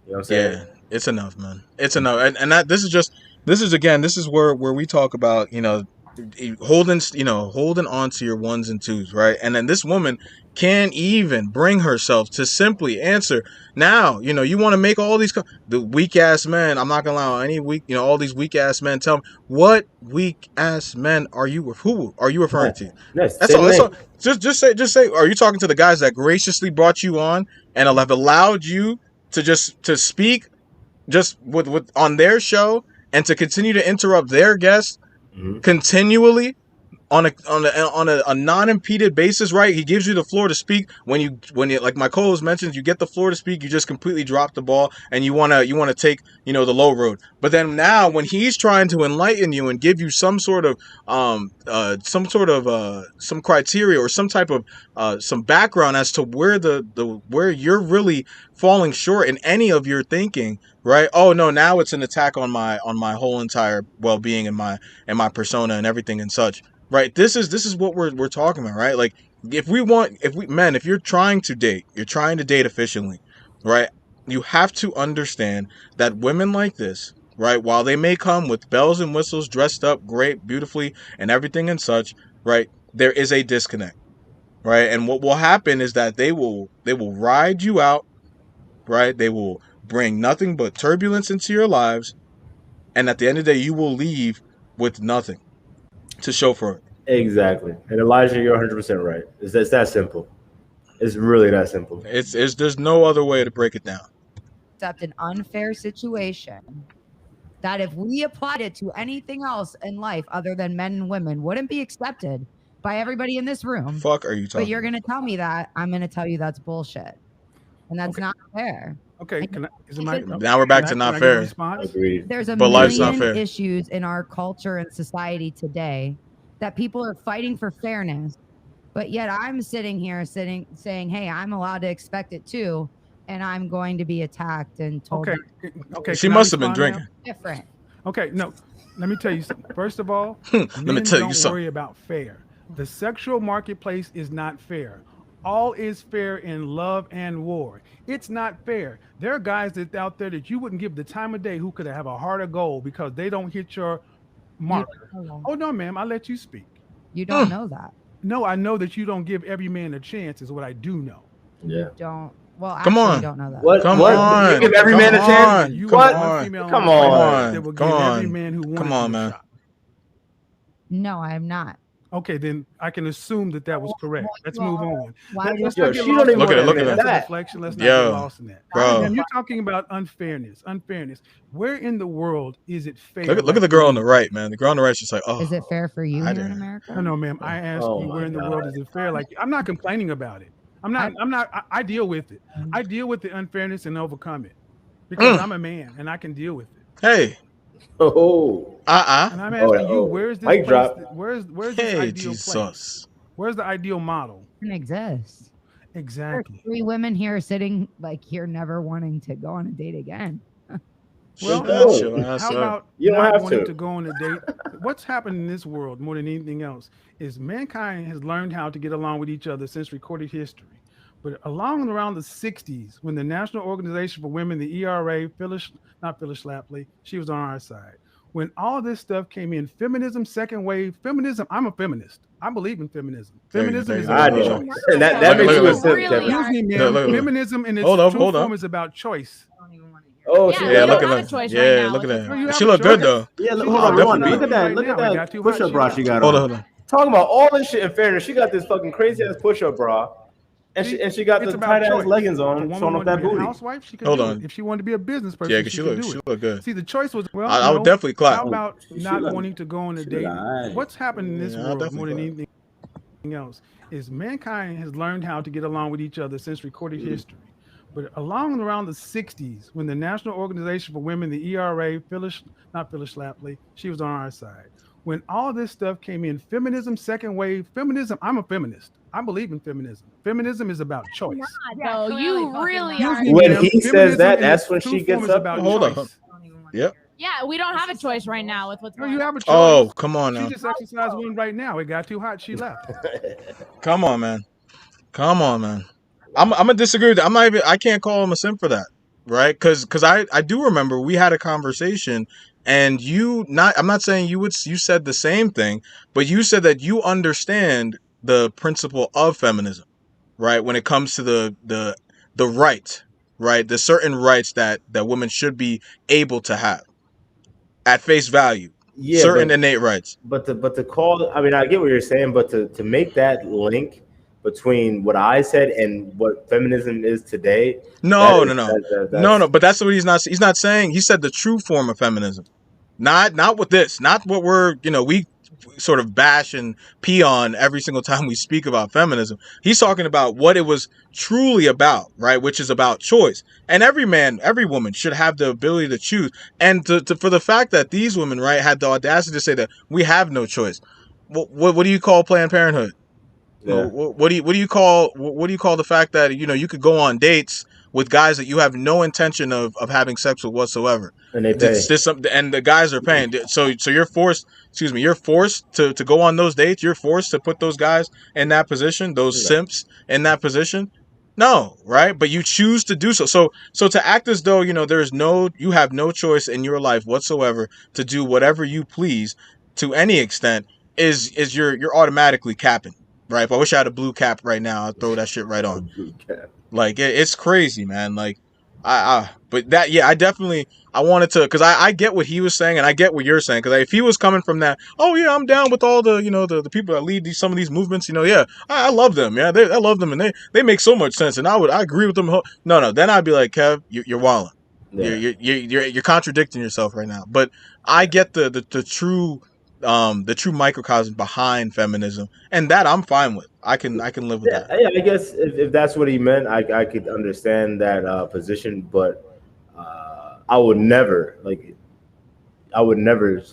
You know what I'm saying? Yeah, it's enough, man. It's enough. And this is where we talk about, holding on to your ones and twos, right? And then this woman can't even bring herself to simply answer. Now, you want to make all these the weak ass men. I'm not gonna allow any weak, all these weak ass men. Tell me, what weak ass men are you? Who are you referring to? Yes, that's all. Just say. Are you talking to the guys that graciously brought you on and have allowed you to speak just with on their show and to continue to interrupt their guests? Mm-hmm. Continually on a non-impeded basis, right? He gives you the floor to speak. When you like my co-host mentions, you get the floor to speak, you just completely drop the ball and you wanna take the low road. But then now when he's trying to enlighten you and give you some sort of some criteria or some type of some background as to where you're really falling short in any of your thinking, right? Oh no, now it's an attack on my whole entire well-being and my persona and everything and such, right? This is what we're talking about, right? Like if you're trying to date efficiently, right? You have to understand that women like this, right, while they may come with bells and whistles, dressed up great, beautifully, and everything and such, right, there is a disconnect, right? And what will happen is that they will ride you out, right? They will bring nothing but turbulence into your lives, and at the end of the day, you will leave with nothing to show for it. Exactly. And Elijah, you're 100% right. It's that simple. It's really that simple. It's there's no other way to break it down. Accept an unfair situation that if we applied it to anything else in life other than men and women wouldn't be accepted by everybody in this room. Fuck are you talking But you're going to tell me that. I'm going to tell you that's bullshit. And that's not fair. Okay, now we're back to not fair. Agreed. There's a But life's not million fair. issues in our culture and society today that people are fighting for fairness, but yet I'm sitting here saying, hey, I'm allowed to expect it too, and I'm going to be attacked and told. Okay. She must have been drinking. Different. Okay, no. Let me tell you something. First of all, Let me tell you something. Don't worry about fair. The sexual marketplace is not fair. All is fair in love and war. It's not fair. There are guys that out there that you wouldn't give the time of day who could have a heart of gold because they don't hit your marker. Oh no, ma'am, I let you speak. You don't know that. No, I know that you don't give every man a chance. Is what I do know. Yeah. You don't. Well, Come actually, on. you don't know that. What? Come what? on. You give every Come man a chance? on. You Come want on. one female Come the planet on. that will Come give on. every man who wanted Come on, to a man. shot. No, I am not. Okay, then I can assume that was correct. Let's move on. Why Let's Yo, not get she don't lost even in Look at it, look at That's it. a deflection. Let's not Yo, get lost in that. bro. And you're talking about unfairness. Where in the world is it fair? Look at the girl on the right, man. The girl on the right's just like, oh. Is it fair for you I here in didn't. America? No, ma'am. I asked Oh you my where in the God. world is it fair? Like, I'm not complaining about it. I deal with it. I deal with the unfairness and overcome it because I'm a man and I can deal with it. Hey. Oh. And I'm asking you, where's this Mic place? drop. Where's this Hey, ideal place? Jesus. Where's the ideal model? It doesn't exist. There's Exactly. 3 women here sitting like here, never wanting to go on a date again. Well, No. Chill out, how sir. about You don't not have wanting to. to go on a date? What's happened in this world more than anything else is mankind has learned how to get along with each other since recorded history. But along around the 60s, when the National Organization for Women, the ERA, not Phyllis Schlafly, she was on our side. When all this stuff came in, feminism, second wave, feminism, I'm a feminist. I believe in feminism. There you Feminism go, is there you I about go. don't. choice. And that Look, makes look, you a look. simp, Really Kevin. Excuse me, Look, ma'am. look, look. Feminism in its Hold up, true hold up. form is about choice. Oh, Yeah, she, we Yeah, don't look have at a that. choice Yeah, right now. look at Well, you that. have She a look good choice. though. Yeah, look, She's hold on, definitely Luana. Look good at that. right Look at now. It that got too hot, push-up she bra left. she got Hold on, on. hold on. Talking about all this shit. In fairness, she got this fucking crazy ass push-up bra, and she got It's the about tight ass choice. leggings If a on, woman showing off wanted to that be a booty. housewife, she could Hold do on. it. If she wanted to be a business person, Yeah, because she she could look, do she it. look good. See, the choice was I would definitely clap. How about She not look- wanting to go on a she date? look alright. What's happened in this Yeah, I'll world more than definitely anything else is mankind has learned how to get along with each other since recorded history. But along around the 60s, when the National Organization for Women, the ERA, not Phyllis Schlafly, she was on our side. When all this stuff came in, feminism, second wave, feminism, I'm a feminist. I believe in feminism. Feminism is about choice. No, you really are. Excuse me, When ma'am. he says Feminism that, in that's its when true she form gets is up. about Hold on. choice. Yep. Yeah, we don't have a choice right now with what's No, going you on. have a choice. Oh, come on She now. just exercised one right now. It got too hot. She left. Come on, man. Come on, man. I'm gonna disagree with that. I can't call him a simp for that, right? Because I do remember we had a conversation, and I'm not saying you said the same thing, but you said that you understand the principle of feminism, right? When it comes to the right, right, the certain rights that women should be able to have at face value, Yeah, certain but innate rights. to call. I mean, I get what you're saying, but to make that link between what I said and what feminism is today. No. That's, But that's what he's not saying. He said the true form of feminism, not with this, not what we sort of bash and pee on every single time we speak about feminism. He's talking about what it was truly about, right? Which is about choice. And every man, every woman should have the ability to choose. And for the fact that these women, right, had the audacity to say that we have no choice. What do you call Planned Parenthood? yeah. What do you call the fact that you could go on dates with guys that you have no intention of having sex with whatsoever. And they pay. And the guys are paying. So you're forced. Excuse me. You're forced to go on those dates. You're forced to put those guys in that position. Those simps in that position. No, right? But you choose to do so. So to act as though you have no choice in your life whatsoever to do whatever you please to any extent is you're automatically capping, right? If I wish I had a blue cap right now, I'd throw that shit right on. Like it's crazy, man. Like but that I wanted to, because I get what he was saying and I get what you're saying, because if he was coming from that, oh yeah, I'm down with all the the people that lead some of these movements, yeah, I love them, yeah, I love them, and they make so much sense, and I agree with them. No, then I'd be like, Kev, you're wilding, you're contradicting yourself right now. But I get the true microcosm behind feminism, and that I'm fine with. I can live with that. Yeah, I guess if that's what he meant, I could understand that position, but I would never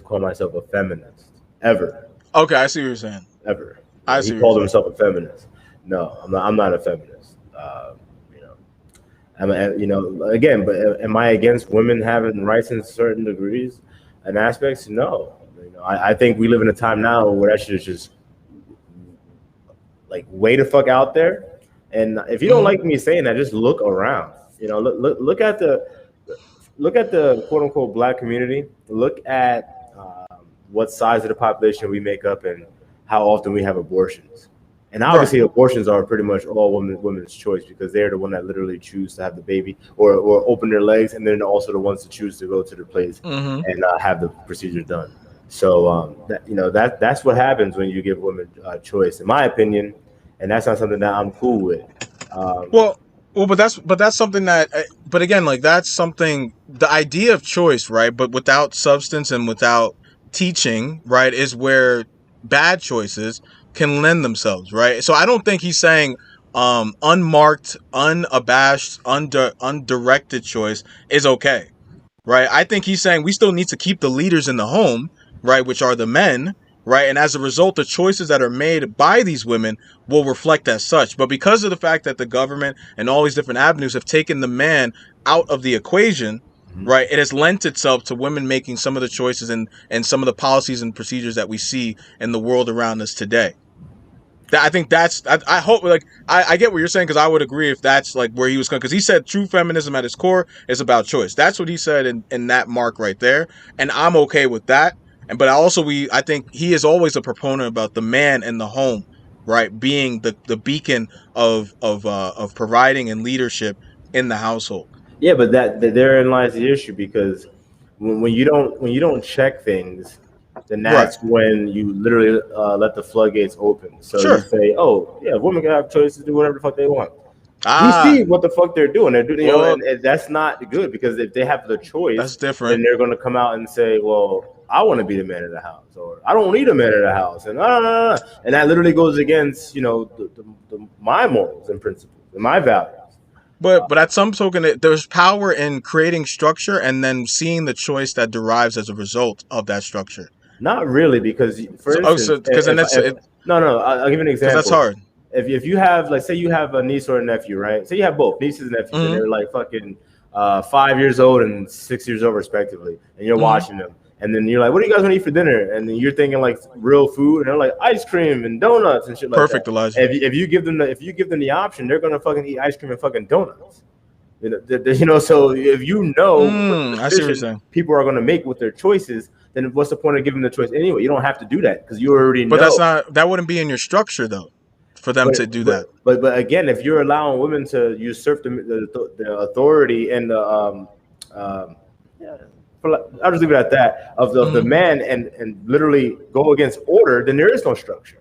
call myself a feminist ever. Okay, I see what you're saying. Ever. I see. He called himself a feminist. No, I'm not a feminist. Again, but am I against women having rights in certain degrees and aspects? No. I think we live in a time now where that shit is just like way the fuck out there. And if you don't like me saying that, just look around. Look at the quote unquote black community. Look at what size of the population we make up and how often we have abortions. And obviously, abortions are pretty much all women's choice, because they're the one that literally choose to have the baby or open their legs, and then also the ones to choose to go to the place and have the procedure done. So that's what happens when you give women choice, in my opinion, and that's not something that I'm cool with. But that's something that. But again, like that's something. The idea of choice, right? But without substance and without teaching, right, is where bad choices can lend themselves, right? So I don't think he's saying unmarked, unabashed, undirected choice is okay, right? I think he's saying we still need to keep the leaders in the home, right, which are the men, right? And as a result, the choices that are made by these women will reflect as such. But because of the fact that the government and all these different avenues have taken the man out of the equation, right, it has lent itself to women making some of the choices and some of the policies and procedures that we see in the world around us today. I think I hope, like, I get what you're saying, because I would agree if that's like where he was going, because he said true feminism at its core is about choice. That's what he said in that mark right there, and I'm okay with that. But I think he is always a proponent about the man in the home, right, being the beacon of providing and leadership in the household. Yeah, but therein lies the issue, because when you don't check things, then that's when you literally let the floodgates open. So you say, oh yeah, women can have choices to do whatever the fuck they want. We see what the fuck they're doing. And that's not good, because if they have the choice, that's different. Then they're going to come out and say, well, I want to be the man of the house, or I don't need a man of the house, and and that literally goes against my morals and principles and my values. But at some token, there's power in creating structure and then seeing the choice that derives as a result of that structure. Not really, because for instance, I'll give you an example. That's hard. If you have, like, say you have a niece or a nephew, right? Say you have both nieces and nephews, and they're like fucking 5 years old and 6 years old respectively, and you're watching them, and then you're like, what do you guys want to eat for dinner? And then you're thinking like real food, and they're like ice cream and donuts and shit like Perfect, that. Elijah. If you give them the option, they're gonna fucking eat ice cream and fucking donuts. So if I see what you're saying. People are gonna make with their choices, then what's the point of giving the choice anyway? You don't have to do that, because you already know. But that wouldn't be in your structure though, for them to do that. But again, if you're allowing women to usurp the authority and I'll just leave it at that, of the man and literally go against order, then there is no structure.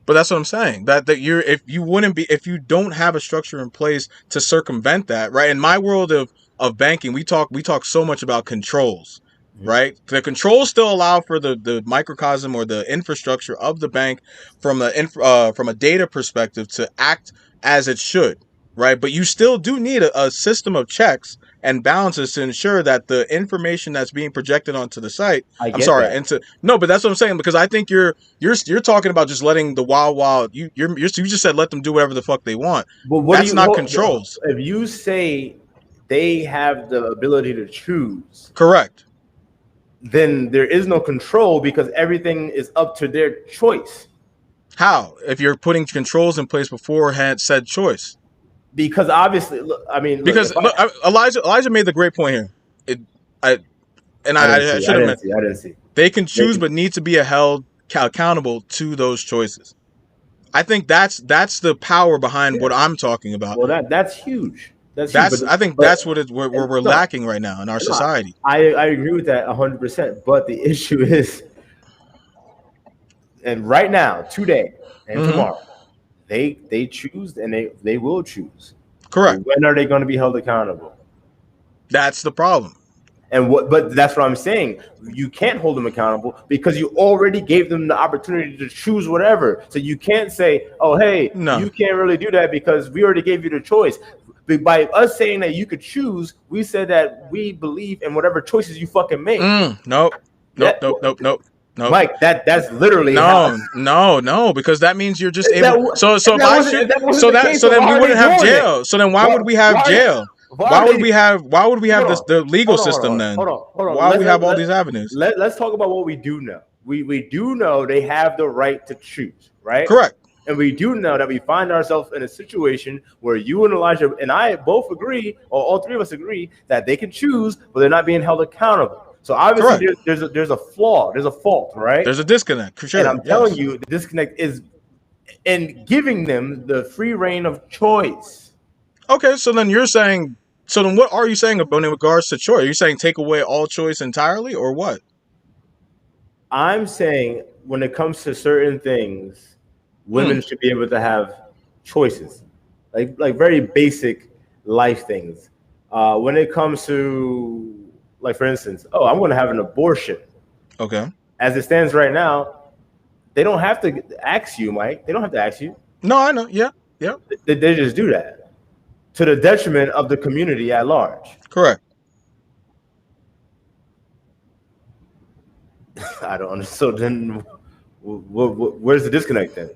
But that's what I'm saying. That if you don't have a structure in place to circumvent that, right? In my world of banking, we talk so much about controls, right? The controls still allow for the microcosm or the infrastructure of the bank from a data perspective to act as it should, right? But you still do need a system of checks and balances to ensure that the information that's being projected onto the site. But that's what I'm saying, because I think you're talking about just letting the wild. You just said let them do whatever the fuck they want. But that's not controls. If you say they have the ability to choose, correct, then there is no control because everything is up to their choice. How? If you're putting controls in place beforehand said choice? Because obviously, Elijah made the great point here. I should have meant. I didn't see. They can choose, but need to be held accountable to those choices. I think that's the power behind what I'm talking about. Well, that's huge. I think that's what we're lacking right now in our society. I agree with that 100%. But the issue is, and right now, today and tomorrow, they choose and they will choose. Correct. When are they going to be held accountable? That's the problem. But that's what I'm saying. You can't hold them accountable because you already gave them the opportunity to choose whatever. So you can't say, "Oh, hey, you can't really do that because we already gave you the choice." But by us saying that you could choose, we said that we believe in whatever choices you fucking make. Nope. Mike, that's literally no, because that means you're just able. So then we wouldn't have jail. So then why would we have jail? Why would we have the legal system then? Hold on. Why would we have all these avenues? Let's talk about what we do know. We do know they have the right to choose, right? Correct. And we do know that we find ourselves in a situation where you and Elijah and I both agree, or all three of us agree, that they can choose, but they're not being held accountable. So obviously there's a flaw, there's a fault, right? There's a disconnect, for sure. And I'm telling you, the disconnect is in giving them the free reign of choice. Okay, so then what are you saying about in regards to choice? Are you saying take away all choice entirely, or what? I'm saying when it comes to certain things, women should be able to have choices, like very basic life things. When it comes to, like, for instance, I'm going to have an abortion. Okay. As it stands right now, they don't have to ask you, Mike. They don't have to ask you. No, I know. Yeah. They just do that to the detriment of the community at large. Correct. I don't understand. So then, where's the disconnect then?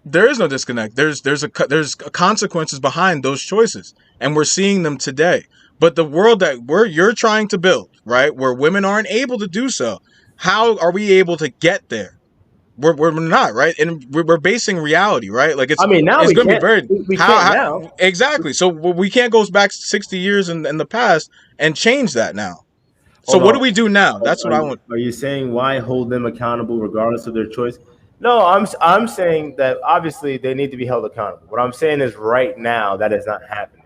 There is no disconnect. There's consequences behind those choices, and we're seeing them today. But the world that you're trying to build, right, where women aren't able to do so, how are we able to get there? We're not, right, and we're basing reality, right? Like now it's going to be very now. Exactly. So we can't go back 60 years in the past and change that now. So what do we do now? That's what I want. Are you saying why hold them accountable regardless of their choice? No, I'm saying that obviously they need to be held accountable. What I'm saying is right now that is not happening.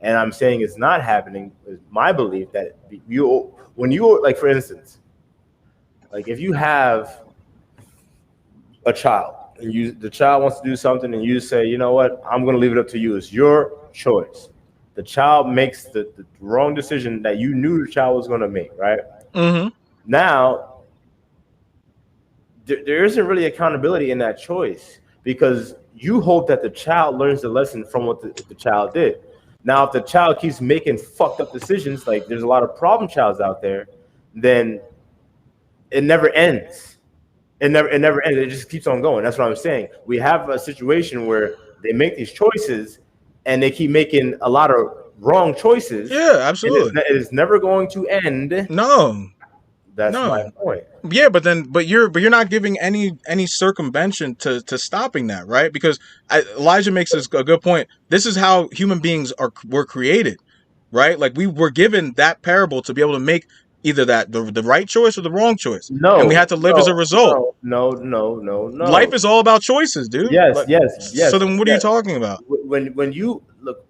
And I'm saying it's not happening is my belief that when you, like, for instance, like if you have a child and the child wants to do something and you say, you know what, I'm going to leave it up to you. It's your choice. The child makes the wrong decision that you knew the child was going to make, right? Mm-hmm. Now, there isn't really accountability in that choice because you hope that the child learns the lesson from what the child did. Now, if the child keeps making fucked up decisions, like there's a lot of problem childs out there, then it never ends. It never ends. It just keeps on going. That's what I'm saying. We have a situation where they make these choices and they keep making a lot of wrong choices. Yeah, absolutely. It is never going to end. No. That's my point. Yeah, but you're not giving any circumvention to stopping that, right? Because Elijah makes a good point. This is how human beings were created, right? Like we were given that parable to be able to make either the right choice or the wrong choice. No, and we had to live as a result. No. Life is all about choices, dude. Yes. So then, what are you talking about? When you look,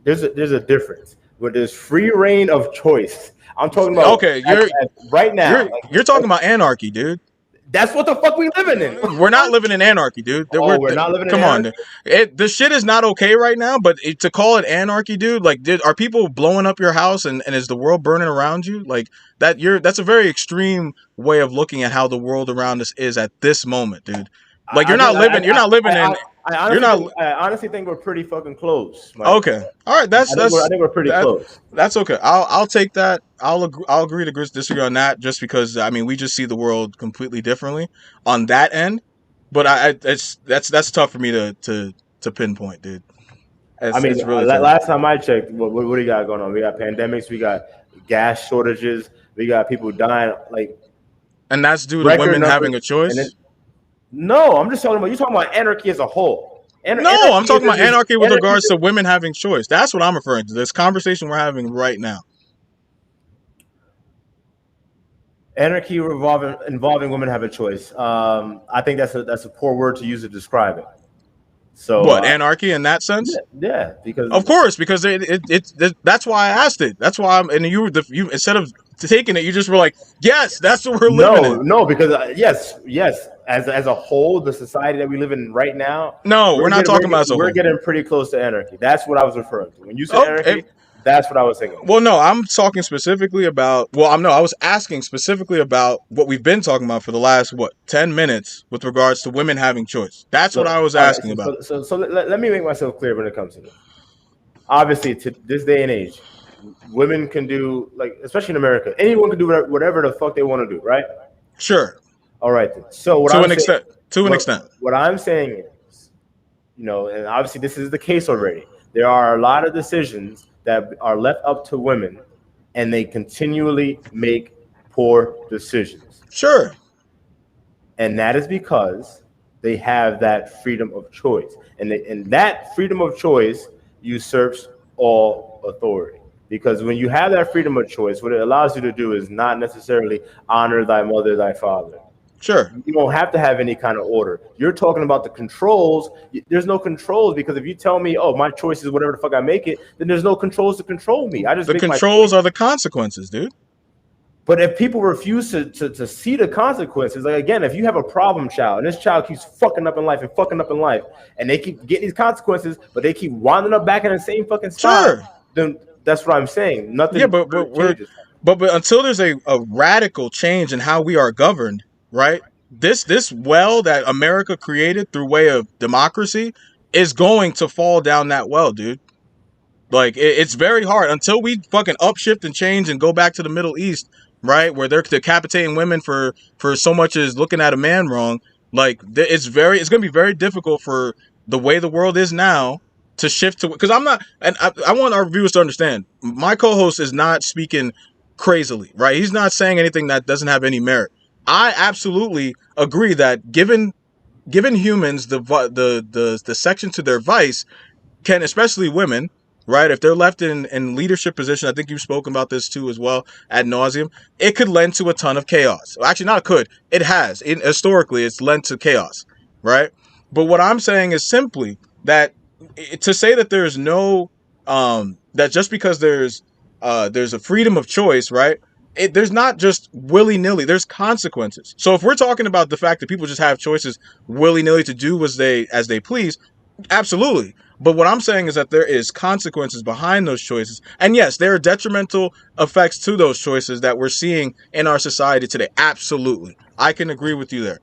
there's a difference. Where there's free reign of choice. I'm talking about right now. You're talking about anarchy, dude. That's what the fuck we living in. We're not living in anarchy, dude. We're not living in anarchy? Come on, dude. The shit is not okay right now, but to call it anarchy, dude, like, are people blowing up your house and is the world burning around you? Like, that's a very extreme way of looking at how the world around us is at this moment, dude. Like you're not living in. I honestly think we're pretty fucking close. Mike. Okay, all right. I think we're pretty close. That's okay. I'll take that. I'll agree to disagree on that, just because I mean we just see the world completely differently on that end. But that's tough for me to pinpoint, dude. It's really tough. Last time I checked, what do you got going on? We got pandemics, we got gas shortages, we got people dying, and that's due to women having a choice. No, I'm just talking about. You're talking about anarchy as a whole. I'm talking about anarchy with regards to women having choice. That's what I'm referring to. This conversation we're having right now. Anarchy involving women have a choice. I think that's a poor word to use to describe it. So what, anarchy in that sense? Yeah, because that's why I asked it. That's why you instead of taking it, you just were like, yes, that's what we're living in. No, because yes, as a whole, the society that we live in right now. No, we're not talking about as a whole. We're getting pretty close to anarchy. That's what I was referring to when you said anarchy. That's what I was thinking. Well, no, I'm talking specifically about. I was asking specifically about what we've been talking about for the last 10 minutes with regards to women having choice. That's what I was asking about. So let me make myself clear when it comes to this. Obviously, to this day and age, women can do, especially in America, anyone can do whatever the fuck they want to do, right? Sure. All right then. So to an extent, what I'm saying is, and obviously this is the case already. There are a lot of decisions that are left up to women, and they continually make poor decisions. Sure. And that is because they have that freedom of choice. And that freedom of choice usurps all authority. Because when you have that freedom of choice, what it allows you to do is not necessarily honor thy mother, thy father. Sure. You don't have to have any kind of order. You're talking about the controls. There's no controls, because if you tell me, oh, my choice is whatever the fuck I make it, then there's no controls to control me. The controls are the consequences, dude. But if people refuse to see the consequences, again, if you have a problem child and this child keeps fucking up in life, and they keep getting these consequences, but they keep winding up back in the same fucking spot, sure, then that's what I'm saying. Nothing. Yeah, but until there's a radical change in how we are governed, right? This well that America created through way of democracy is going to fall down that well, dude. It's very hard until we fucking upshift and change and go back to the Middle East, right, where they're decapitating women for so much as looking at a man wrong. It's going to be very difficult for the way the world is now to shift to, because I'm not, and I want our viewers to understand, my co-host is not speaking crazily, right? He's not saying anything that doesn't have any merit. I absolutely agree that given humans the section to their vice, can, especially women, right, if they're left in leadership position, I think you've spoken about this too as well ad nauseum, it could lend to a ton of chaos. Actually, not could, it has. Historically, it's lent to chaos, right? But what I'm saying is simply that to say that there's no that just because there's a freedom of choice, right? There's not just willy-nilly. There's consequences. So if we're talking about the fact that people just have choices willy-nilly to do as they please, absolutely. But what I'm saying is that there is consequences behind those choices. And yes, there are detrimental effects to those choices that we're seeing in our society today. Absolutely. I can agree with you there.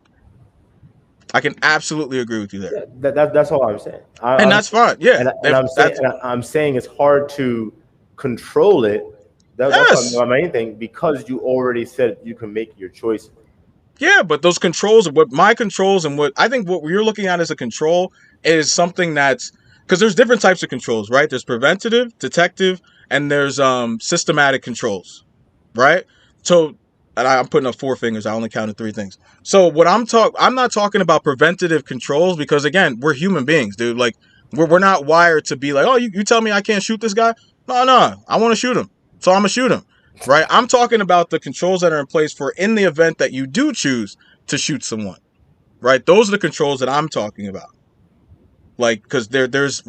I can absolutely agree with you there. Yeah, that's all I'm saying. That's fine. Yeah. I'm saying it's hard to control it. That's my main thing, because you already said you can make your choices. Yeah, but those controls, my controls and what I think what you're looking at as a control is something that's, because there's different types of controls, right? There's preventative, detective, and there's systematic controls, right? So, and I'm putting up 4 fingers. I only counted 3 things. So what I'm not talking about preventative controls, because again, we're human beings, dude. We're not wired to be like, oh, you tell me I can't shoot this guy? No, I want to shoot him. So I'm going to shoot him, right? I'm talking about the controls that are in place for in the event that you do choose to shoot someone, right? Those are the controls that I'm talking about. Because there's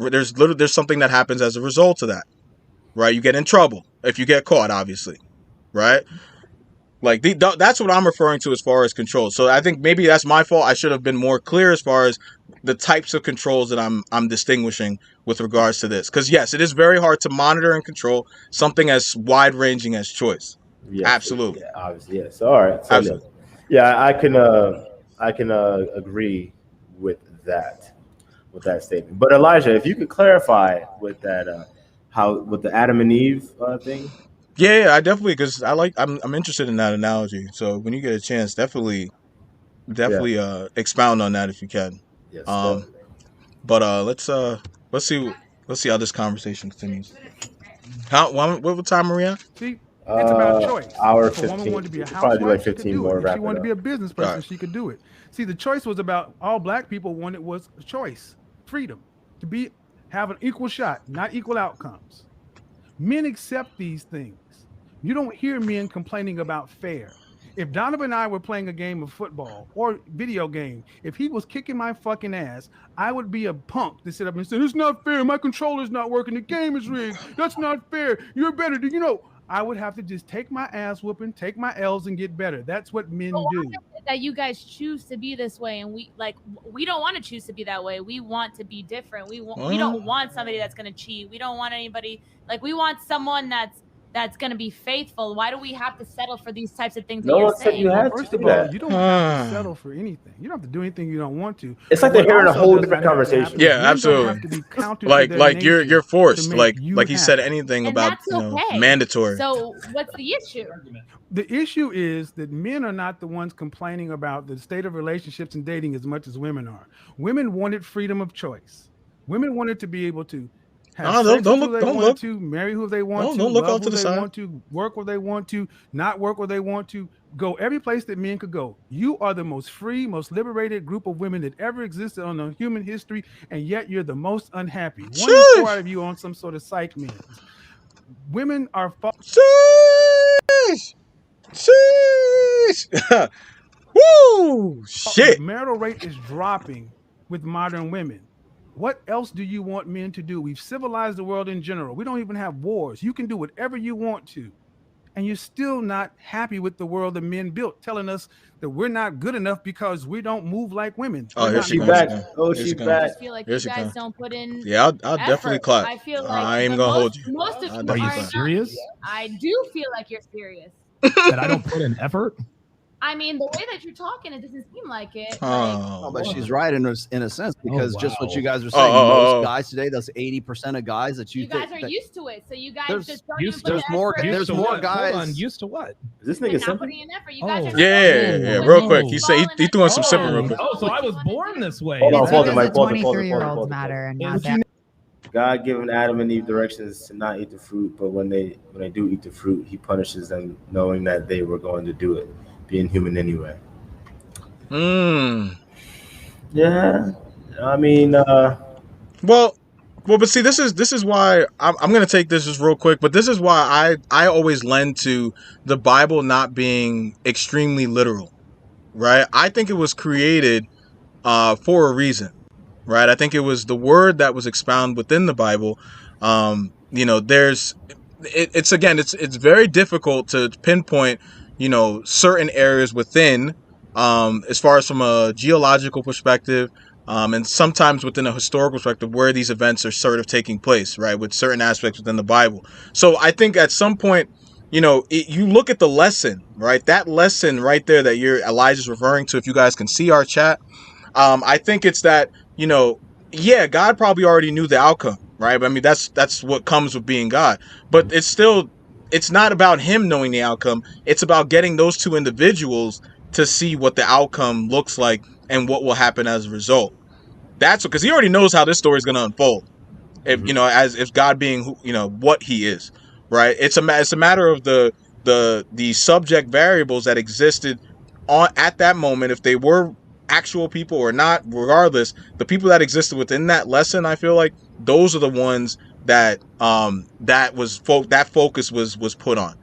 something that happens as a result of that, right? You get in trouble if you get caught, obviously, right? That's what I'm referring to as far as controls. So I think maybe that's my fault. I should have been more clear as far as the types of controls that I'm distinguishing with regards to this. Because yes, it is very hard to monitor and control something as wide-ranging as choice. Yes, absolutely. Yeah, obviously, yes. All right. So absolutely. Yeah, I can agree with that statement. But Elijah, if you could clarify with that, with the Adam and Eve thing. Yeah, I definitely, because I'm interested in that analogy. So when you get a chance, definitely expound on that if you can. Yes. But let's see how this conversation continues. What time are we at? See, it's about choice. Hour If a 15. woman wanted to be a Probably do like housewife, she could 15 do more. it. If she wanted to be a business person, Right. she could do it. See, the choice was about all black people wanted was choice, freedom, to have an equal shot, not equal outcomes. Men accept these things. You don't hear men complaining about fair. If Donovan and I were playing a game of football or video game, if he was kicking my fucking ass, I would be a punk to sit up and say, it's not fair. My controller's not working. The game is rigged. That's not fair. You're better. I would have to just take my ass whooping, take my L's and get better. That's what men do. That you guys choose to be this way, and we don't want to choose to be that way. We want to be different. We don't want somebody that's going to cheat. We don't want anybody, we want someone that's going to be faithful. Why do we have to settle for these types of things? No one said you had First to of do all, that. you don't have to settle for anything. You don't have to do anything you don't want to. It's like they're hearing a whole different conversation. Yeah, absolutely. Like you're forced. Like he said anything and about that's okay. Mandatory. So what's the issue? The issue is that men are not the ones complaining about the state of relationships and dating as much as women are. Women wanted freedom of choice. Women wanted to be able to have sex with who they want to, marry who they want to, don't look love off to who the they side. want to, work where they want to, not work where they want to, go every place that men could go. You are the most free, most liberated group of women that ever existed on the human history, and yet you're the most unhappy. 1 in 4 out of you on some sort of psych meds. Women are Sheesh. Woo! Shit. The marital rate is dropping with modern women. What else do you want men to do? We've civilized the world in general. We don't even have wars. You can do whatever you want to. And you're still not happy with the world that men built, telling us that we're not good enough because we don't move like women. Oh, she's back. Oh, she's back. I just feel like you guys don't put in. Yeah, I'll definitely clap. I feel like I ain't gonna hold you. Most of you Are you not. serious? I do feel like you're serious. That I don't put in effort? I mean, the way that you're talking, it doesn't seem like it. Oh, but she's right in a sense, because just what you guys are saying, most guys today, that's 80% of guys that you guys are used to it, so you guys just don't there's even put more effort. there's more guys. Hold on, used to what? Is this nigga Not simple? putting in effort. You guys are yeah. Real quick. He said he threw in some sipping real quick. Oh, so I was born this way. Hold on, It's pause it, because Mike. the Pause it, pause it, 23-year-olds pause it. matter and not Is that. God giving Adam and Eve directions to not eat the fruit, but when they do eat the fruit, he punishes them knowing that they were going to do it, being human anyway. Yeah. I mean, well, but see, this is why I'm gonna take this just real quick. But this is why I always lend to the Bible not being extremely literal, right? I think it was created for a reason, right? I think it was the word that was expounded within the Bible. It's very difficult to pinpoint, certain areas within, as far as from a geological perspective, and sometimes within a historical perspective, where these events are sort of taking place, right, with certain aspects within the Bible. So I think at some point, you look at the lesson, right? That lesson right there that Elijah's referring to, if you guys can see our chat, I think it's that, God probably already knew the outcome, right? But I mean, that's what comes with being God. But it's not about him knowing the outcome. It's about getting those two individuals to see what the outcome looks like and what will happen as a result. That's because he already knows how this story is going to unfold. If God being what he is, right? It's a matter of the subject variables that existed at that moment, if they were actual people or not. Regardless, the people that existed within that lesson, I feel like those are the ones that that focus was put on,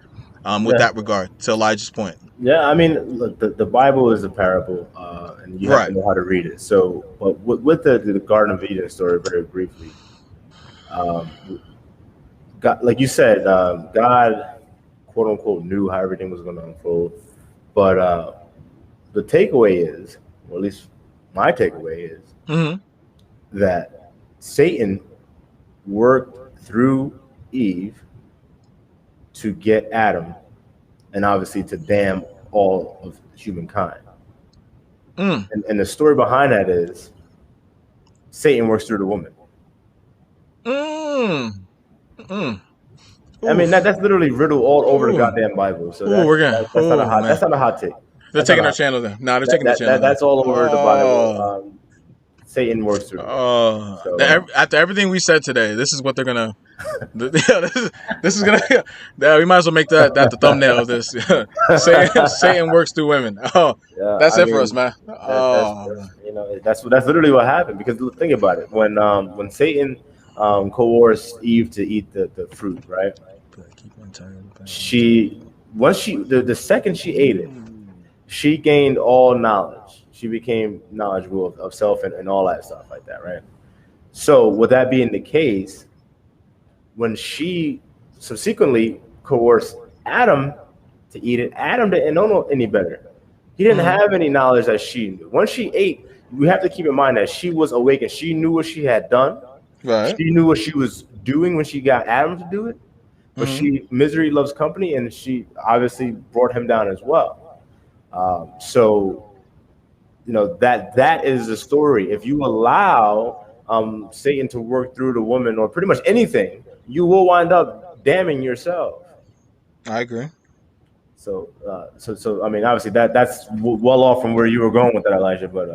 with that regard, to Elijah's point. Yeah, I mean, look, the Bible is a parable, and you have to know how to read it. So, but with the Garden of Eden story, very briefly, God, like you said, God, quote unquote, knew how everything was going to unfold. But the takeaway is, or at least my takeaway is, that Satan worked through Eve to get Adam, and obviously to damn all of humankind. And the story behind that is Satan works through the woman. I mean, that's literally riddled all over the goddamn Bible. So that's not a hot take. They're taking our channel there. No, they're taking the channel. That's all over the Bible. Satan works through. After everything we said today, this is what they're gonna. This is gonna. We might as well make that the thumbnail of this. Satan works through women. That's it for us, man. That's literally what happened. Because think about it. When Satan coerced Eve to eat the fruit, right? The second she ate it, she gained all knowledge. She became knowledgeable of self and all that stuff like that, right? So with that being the case, when she subsequently coerced Adam to eat it, Adam didn't know any better. He didn't have any knowledge that she knew. Once she ate, we have to keep in mind that she was awake and she knew what she had done. Right. She knew what she was doing when she got Adam to do it. But misery loves company, and she obviously brought him down as well. So, that is the story. If you allow Satan to work through the woman or pretty much anything, you will wind up damning yourself. I agree. So I mean, obviously that's well off from where you were going with that, Elijah. But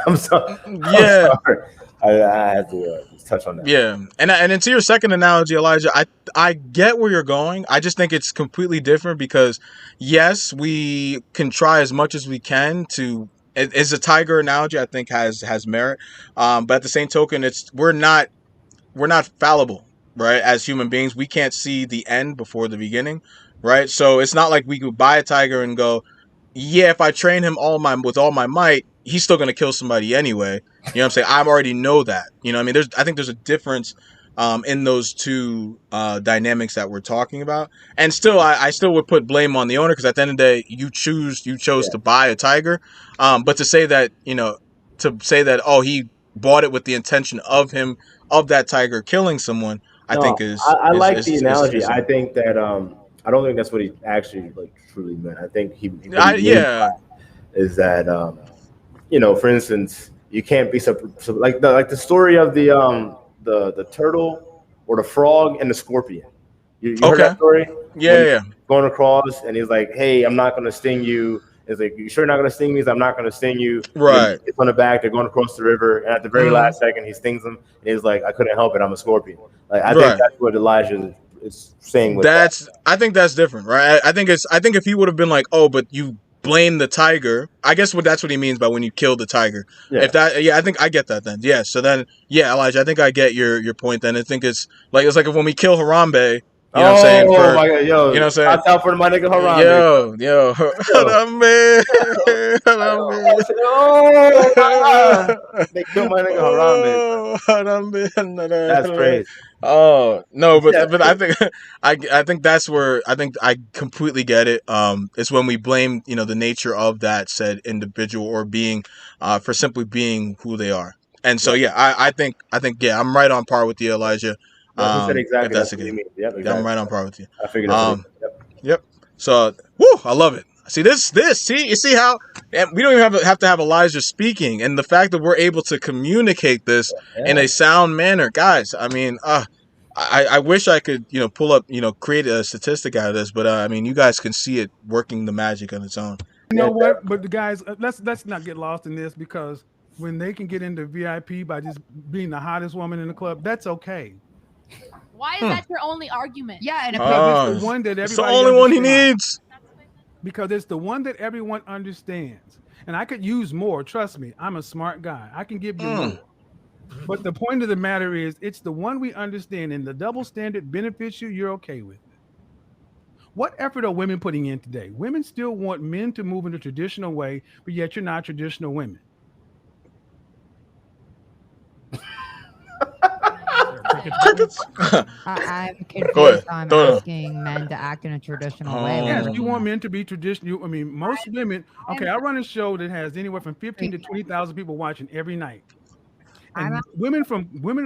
I'm sorry. Yeah, I'm sorry. I had to touch on that. Yeah, and to your second analogy, Elijah, I get where you're going. I just think it's completely different because, yes, we can try as much as we can to. It's a tiger analogy. I think has merit, but at the same token, we're not fallible, right? As human beings, we can't see the end before the beginning, right? So it's not like we could buy a tiger and go, yeah, if I train him with all my might, he's still going to kill somebody anyway. You know what I'm saying? I already know that. You know what I mean? I think there's a difference in those two dynamics that we're talking about. And still, I still would put blame on the owner because at the end of the day, you chose to buy a tiger. But to say that, he bought it with the intention of that tiger killing someone, I think is... I like the analogy. I think that... I don't think that's what he actually truly meant. I think he is that for instance, you can't be like the story of the turtle or the frog and the scorpion. You heard that story? Yeah. Going across and he's like, "Hey, I'm not gonna sting you." It's like, "You sure not gonna sting me?" I'm not gonna sting you. Right. It's on the back. They're going across the river, and at the very last second, he stings them. And he's like, "I couldn't help it. I'm a scorpion." Like I think that's what Elijah is saying with that. I think that's different, right? I think if he would have been like, "Oh, but you blame the tiger," I guess that's what he means by when you kill the tiger. Yeah. I think I get that then. Yeah. So then, Elijah, I think I get your point then. I think it's like if when we kill Harambe. You know what I'm saying? Oh my God, yo! You know what I'm saying? Watch out for my nigga Harambe. Yo, Harambe. They killed my nigga Harambe. That's crazy. Oh no, but I think that's where I completely get it. It's when we blame the nature of that said individual or being for simply being who they are. And so I think I'm right on par with you, Elijah. He said exactly that's what you mean. Yep, exactly. I'm right on par with you. I figured out. Yep. So, I love it. See you see how we don't even have to have Elijah speaking, and the fact that we're able to communicate this in a sound manner, guys. I mean, I wish I could pull up create a statistic out of this, but I mean, you guys can see it working the magic on its own. You know what? But the guys, let's not get lost in this because when they can get into VIP by just being the hottest woman in the club, that's okay. Why is that your only argument? Yeah, and it's the one that everybody. It's the only one he needs. Because it's the one that everyone understands, and I could use more. Trust me, I'm a smart guy. I can give you more. But the point of the matter is, it's the one we understand, and the double standard benefits you. You're okay with it. What effort are women putting in today? Women still want men to move in a traditional way, but yet you're not traditional women. I'm confused on asking men to act in a traditional way. Yes, you want men to be traditional. I mean, most women. Okay, I run a show that has anywhere from 15 to 20,000 people watching every night. And women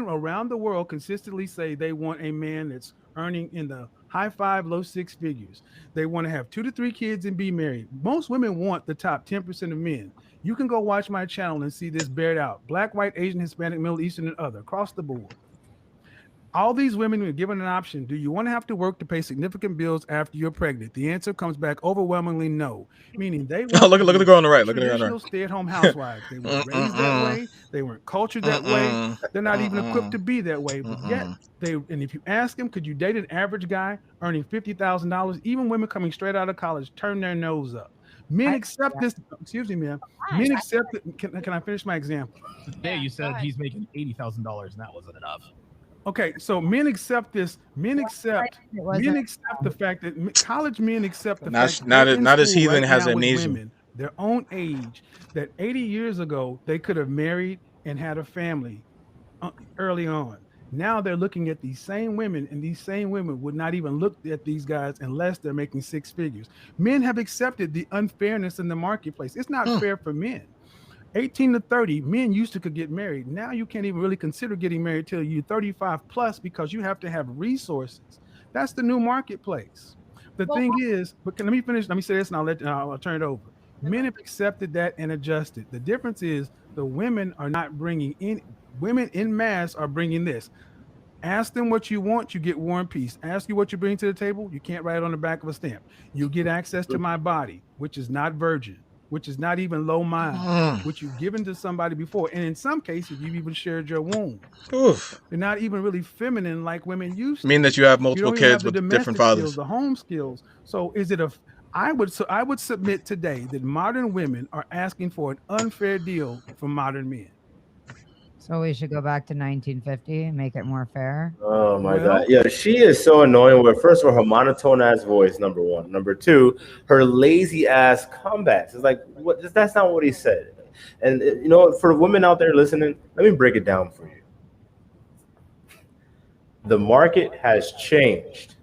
around the world consistently say they want a man that's earning in the high 5, low 6 figures. They want to have 2 to 3 kids and be married. Most women want the top 10% of men. You can go watch my channel and see this bared out. Black, white, Asian, Hispanic, Middle Eastern, and other across the board. All these women are given an option. Do you want to have to work to pay significant bills after you're pregnant? The answer comes back overwhelmingly no. Meaning they want look at the girl on the right. Look at the girl on the traditional stay-at-home housewives. They weren't raised that way. They weren't cultured that way. They're not even equipped to be that way. But yet and if you ask them, could you date an average guy earning $50,000? Even women coming straight out of college turn their nose up. Men accept this. Excuse me, ma'am. Men accept it. Can I finish my example? Today you said he's making $80,000 and that wasn't enough. Okay, so men accept this. Men accept the fact that college men accept the fact that not as heathen has amnesia. Women, their own age, that 80 years ago they could have married and had a family early on. Now they're looking at these same women, and these same women would not even look at these guys unless they're making 6 figures. Men have accepted the unfairness in the marketplace. It's not fair for men. 18 to 30, men used to could get married. Now you can't even really consider getting married till you're 35 plus because you have to have resources. That's the new marketplace. The thing is, but let me finish. Let me say this and I'll turn it over. Men have accepted that and adjusted. The difference is the women are not bringing in, women en masse are bringing this. Ask them what you want, you get War and Peace. Ask you what you bring to the table, you can't write it on the back of a stamp. You get access to my body, which is not virgin, which is not even low mind, which you've given to somebody before. And in some cases, you've even shared your womb. Oof. They're not even really feminine like women used to. Mean that you have multiple kids with different fathers. Skills, the home skills. So is it I would submit today that modern women are asking for an unfair deal from modern men. So we should go back to 1950 and make it more fair. Oh my God. Yeah, she is so annoying with, first of all, her monotone ass voice, number one. Number two, her lazy ass comebacks. It's like, what? That's not what he said. And you know, for women out there listening, let me break it down for you. The market has changed.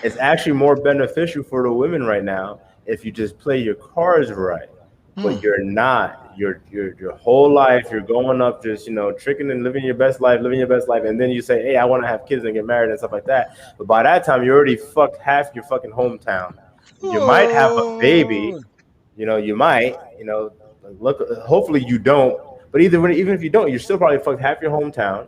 It's actually more beneficial for the women right now if you just play your cards right. But you're not. Your whole life, you're going up just, you know, tricking and living your best life, and then you say, hey, I want to have kids and get married and stuff like that. But by that time, you already fucked half your fucking hometown. You might have a baby, you know, look, hopefully you don't. But even if you don't, you're still probably fucked half your hometown.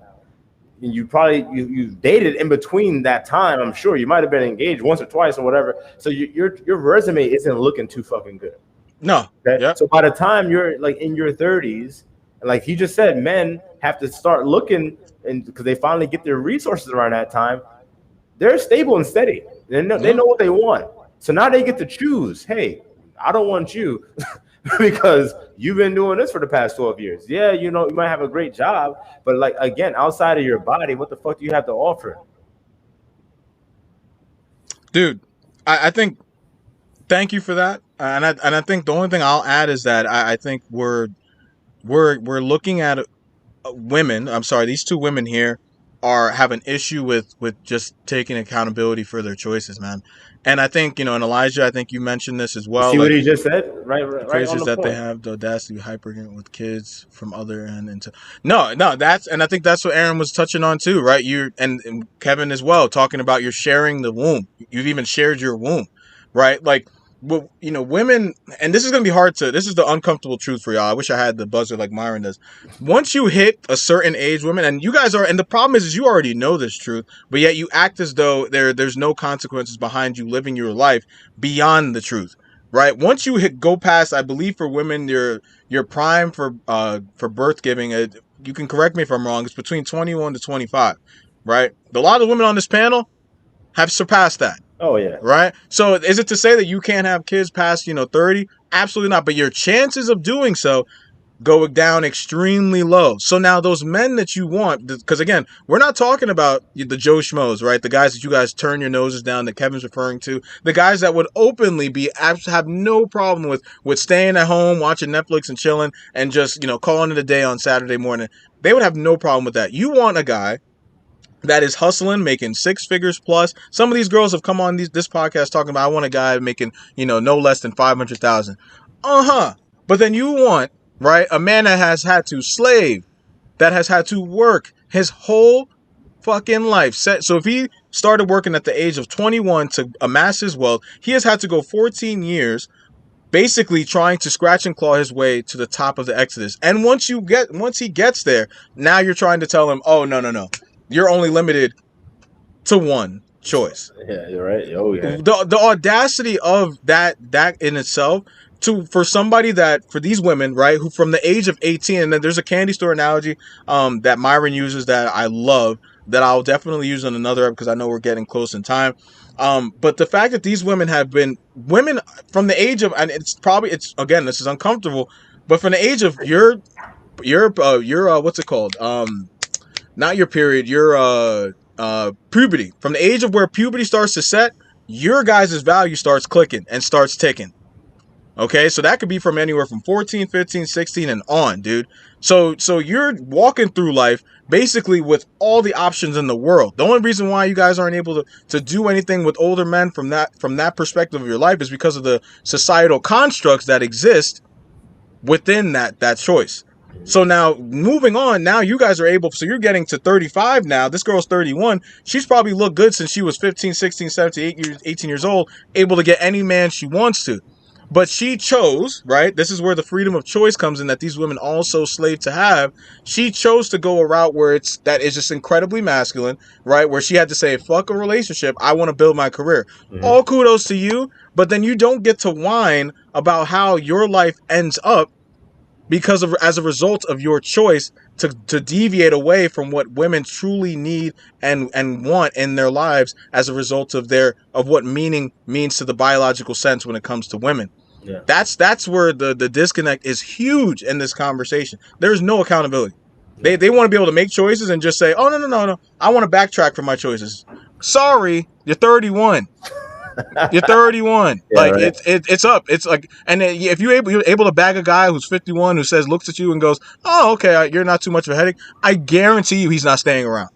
And you probably you dated in between that time. I'm sure you might have been engaged once or twice or whatever. So your resume isn't looking too fucking good. No. Okay? Yep. So by the time you're like in your 30s, and like he just said, men have to start looking, and because they finally get their resources around that time, they're stable and steady. They know what they want. So now they get to choose. Hey, I don't want you because you've been doing this for the past 12 years. Yeah, you know, you might have a great job, but like again, outside of your body, what the fuck do you have to offer? Dude, I think thank you for that. And I think the only thing I'll add is that I think we're looking at women. I'm sorry, these two women here have an issue with just taking accountability for their choices, man. And I think, you know, and Elijah, I think you mentioned this as well. See what he just said, right? Crazy is that point. They have the audacity to be hyper with kids from other end into no. That's, and I think that's what Aaron was touching on too, right? And Kevin as well, talking about you're sharing the womb. You've even shared your womb, right? Like. Well, you know, women, and this is going to be hard this is the uncomfortable truth for y'all. I wish I had the buzzer like Myron does. Once you hit a certain age, women, and you guys and the problem is you already know this truth, but yet you act as though there's no consequences behind you living your life beyond the truth, right? Once you go past, I believe for women, your prime for birth giving, you can correct me if I'm wrong, it's between 21 to 25, right? A lot of women on this panel have surpassed that. Oh, yeah. Right? So is it to say that you can't have kids past, 30? Absolutely not. But your chances of doing so go down extremely low. So now those men that you want, because again, we're not talking about the Joe Schmoes, right? The guys that you guys turn your noses down that Kevin's referring to. The guys that would openly have no problem with staying at home, watching Netflix and chilling and just, calling it a day on Saturday morning. They would have no problem with that. You want a guy that is hustling, making 6 figures plus. Some of these girls have come on this podcast talking about, I want a guy making, no less than 500,000. But then you want, right, a man that has had to slave, that has had to work his whole fucking life. So if he started working at the age of 21 to amass his wealth. He has had to go 14 years basically trying to scratch and claw his way to the top of the Exodus. And once he gets there, now you're trying to tell him, oh, no. You're only limited to one choice. Yeah, you're right. Oh, yeah. The audacity of that in itself for these women, right, who from the age of 18, and then there's a candy store analogy that Myron uses that I love, that I'll definitely use on another episode because I know we're getting close in time. But the fact that these women have been women from the age of, and it's again, this is uncomfortable, but from the age of your what's it called? Not your period, your puberty. From the age of where puberty starts to set, your guys' value starts clicking and starts ticking. Okay, so that could be from anywhere from 14, 15, 16 and on, dude. So you're walking through life basically with all the options in the world. The only reason why you guys aren't able to do anything with older men from that perspective of your life is because of the societal constructs that exist within that choice. So now moving on, now you guys are able, so you're getting to 35 now. This girl's 31. She's probably looked good since she was 15, 16, 17, 18 years old, able to get any man she wants to. But she chose, right? This is where the freedom of choice comes in, that these women also slave to have. She chose to go a route where that is just incredibly masculine, right? Where she had to say, fuck a relationship. I want to build my career. Mm-hmm. All kudos to you. But then you don't get to whine about how your life ends up as a result of your choice to deviate away from what women truly need and want in their lives as a result of what meaning means to the biological sense when it comes to women. Yeah. That's where the disconnect is huge in this conversation. There's no accountability. They want to be able to make choices and just say, oh, no. I want to backtrack from my choices. Sorry, you're 31. You're 31. Yeah, like right. It's up. It's like, and if you're able to bag a guy who's 51 who looks at you and goes, "Oh, okay, you're not too much of a headache." I guarantee you, he's not staying around.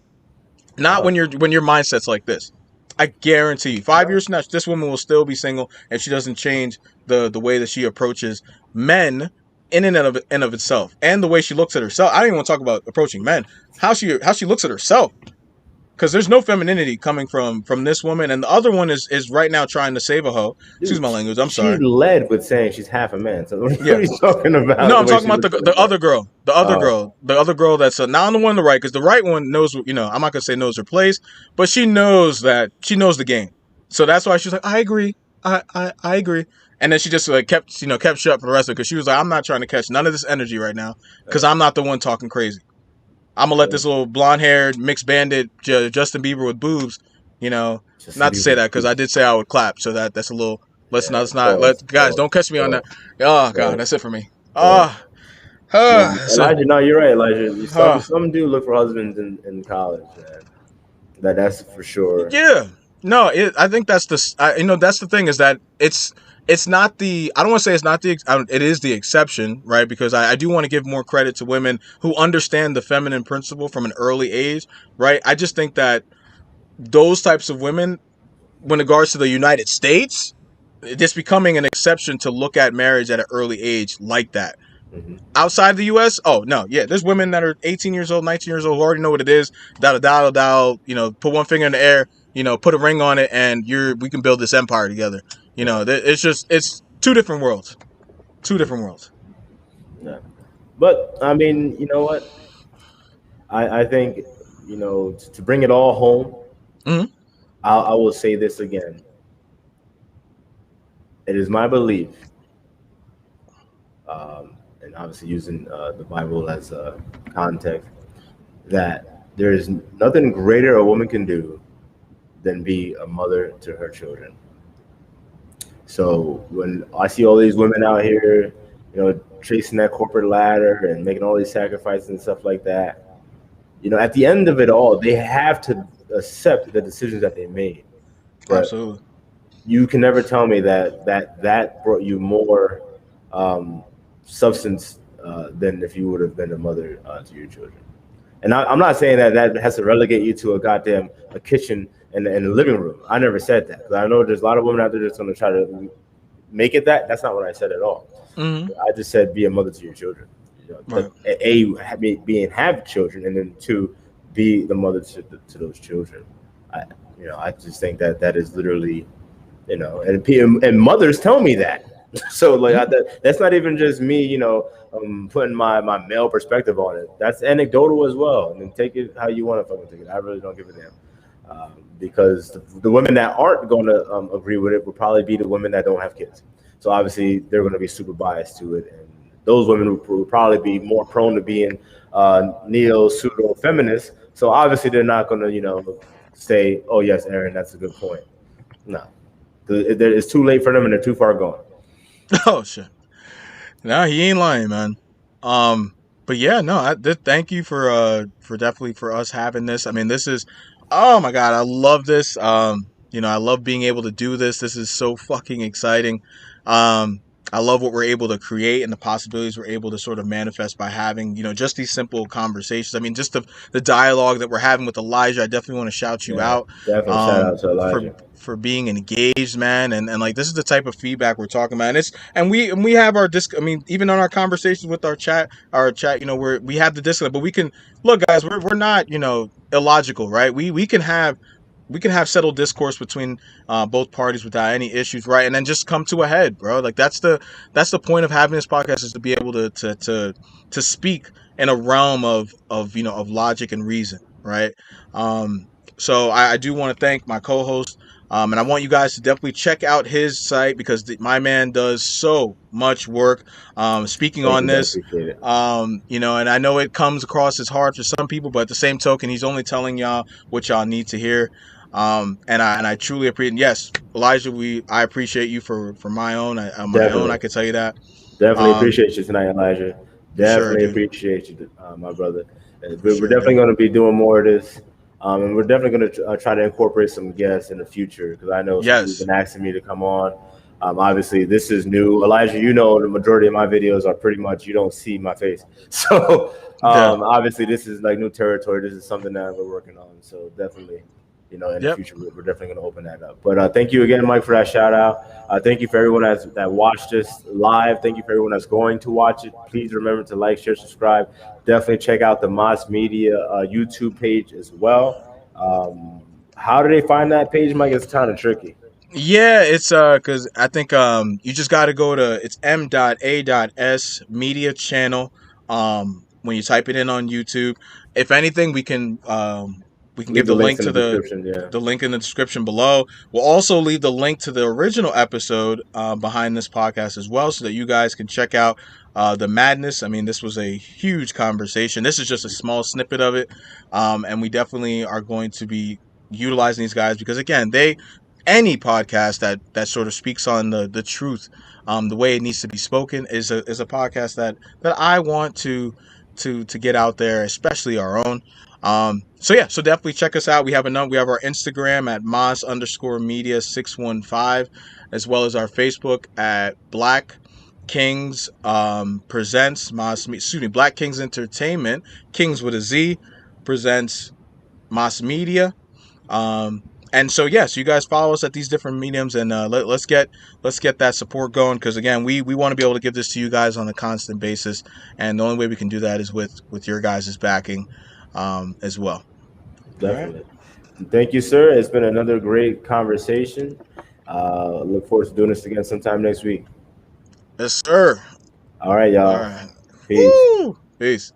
Not when your mindset's like this. I guarantee you, 5 years from now, this woman will still be single, and she doesn't change the way that she approaches men in and of itself, and the way she looks at herself. I don't even want to talk about approaching men. How she looks at herself. Because there's no femininity coming from this woman, and the other one is right now trying to save a hoe. Excuse my language. I'm sorry. She led with saying she's half a man. So what are you talking about? No, I'm talking about the other girl. The other girl that's not on the one on the right. Because the right one knows, I'm not gonna say knows her place, but she knows the game. So that's why she's like, I agree. I agree. And then she just kept shut for the rest of it, because she was like, I'm not trying to catch none of this energy right now, because I'm not the one talking crazy. I'm gonna let this little blonde-haired, mixed bandit Justin Bieber with boobs, not to say that, because I did say I would clap, so that's a little. Guys, don't catch me on that. Oh God, that's it for me. Elijah, no, you're right, Elijah. Some do look for husbands in college, man. That's for sure. Yeah, no, I think that's that's the thing, is that it's not the, I don't want to say it's not the, it is the exception, right? Because I do want to give more credit to women who understand the feminine principle from an early age, right? I just think that those types of women, when it regards to the United States, it's becoming an exception to look at marriage at an early age like that. Mm-hmm. Outside the U.S., oh, no, yeah, there's women that are 18 years old, 19 years old, who already know what it is, dial, put one finger in the air, put a ring on it, and we can build this empire together. It's two different worlds. Yeah. But, I mean, you know what? I think, to bring it all home, mm-hmm. I will say this again. It is my belief, and obviously using the Bible as a context, that there is nothing greater a woman can do than be a mother to her children. So when I see all these women out here, chasing that corporate ladder and making all these sacrifices and stuff like that, at the end of it all, they have to accept the decisions that they made. But absolutely. You can never tell me that brought you more substance than if you would have been a mother to your children. And I'm not saying that has to relegate you to a kitchen and the living room. I never said that. I know there's a lot of women out there that's going to try to make it that. That's not what I said at all. Mm-hmm. I just said be a mother to your children. Right. Have children, and then 2, be the mother to those children. I just think that is literally, and mothers tell me that. So like that's not even just me, putting my male perspective on it. That's anecdotal as well. And then take it how you want to fucking take it. I really don't give a damn. Because the women that aren't going to agree with it will probably be the women that don't have kids. So obviously they're going to be super biased to it, and those women will probably be more prone to being neo pseudo feminists. So obviously they're not going to say, "Oh yes, Aaron, that's a good point." No, it's too late for them, and they're too far gone. Oh shit! No, he ain't lying, man. But yeah, no. Thank you for definitely for us having this. I mean, this is, oh my god, I love this. I love being able to do this. This is so fucking exciting. I love what we're able to create and the possibilities we're able to sort of manifest by having, just these simple conversations. I mean, just the dialogue that we're having with Elijah. I definitely want to shout you out. Definitely shout out to Elijah for being engaged, man, and like this is the type of feedback we're talking about. And we have our disc. I mean, even on our conversations with our chat, we have the disconnect, but we can look, guys. We're not illogical, right? We can have settled discourse between both parties without any issues, right? And then just come to a head, bro. Like that's the point of having this podcast, is to be able to speak in a realm of logic and reason, right? So I do want to thank my co-host, and I want you guys to definitely check out his site, because my man does so much work speaking on this. And I know it comes across as hard for some people, but at the same token, he's only telling y'all what y'all need to hear. And I truly appreciate. Yes, Elijah, I appreciate you for my own. I can tell you that. Definitely appreciate you tonight, Elijah. Definitely appreciate you, my brother. We're definitely going to be doing more of this, and we're definitely going to try to incorporate some guests in the future, because I know some people have been asking me to come on. Obviously, this is new. Elijah, the majority of my videos are pretty much you don't see my face. So obviously, this is like new territory. This is something that we're working on. So definitely. In the future, we're definitely going to open that up. But thank you again, Mike, for that shout out. Thank you for everyone that watched this live. Thank you for everyone that's going to watch it. Please remember to like, share, subscribe. Definitely check out the M.A.S Media YouTube page as well. How do they find that page, Mike? It's kind of tricky. Yeah, it's because I think you just got to go to it's M.A.S Media channel. When you type it in on YouTube, if anything, we can give the link to the link in the description below. We'll also leave the link to the original episode behind this podcast as well, so that you guys can check out the madness. I mean, this was a huge conversation. This is just a small snippet of it, and we definitely are going to be utilizing these guys, because again, any podcast that sort of speaks on the truth, the way it needs to be spoken, is a podcast that I want to get out there, especially our own. So definitely check us out. We have our Instagram at @Mas_media615, as well as our Facebook at Black Kings presents Black Kings Entertainment, Kings with a Z, presents M.A.S Media. And so you guys follow us at these different mediums, and let's get that support going, because again, we want to be able to give this to you guys on a constant basis, and the only way we can do that is with your guys' backing as well. Definitely. Right. Thank you, sir. It's been another great conversation. Look forward to doing this again sometime next week. Yes, sir. All right, y'all. All right. Peace. Woo! Peace.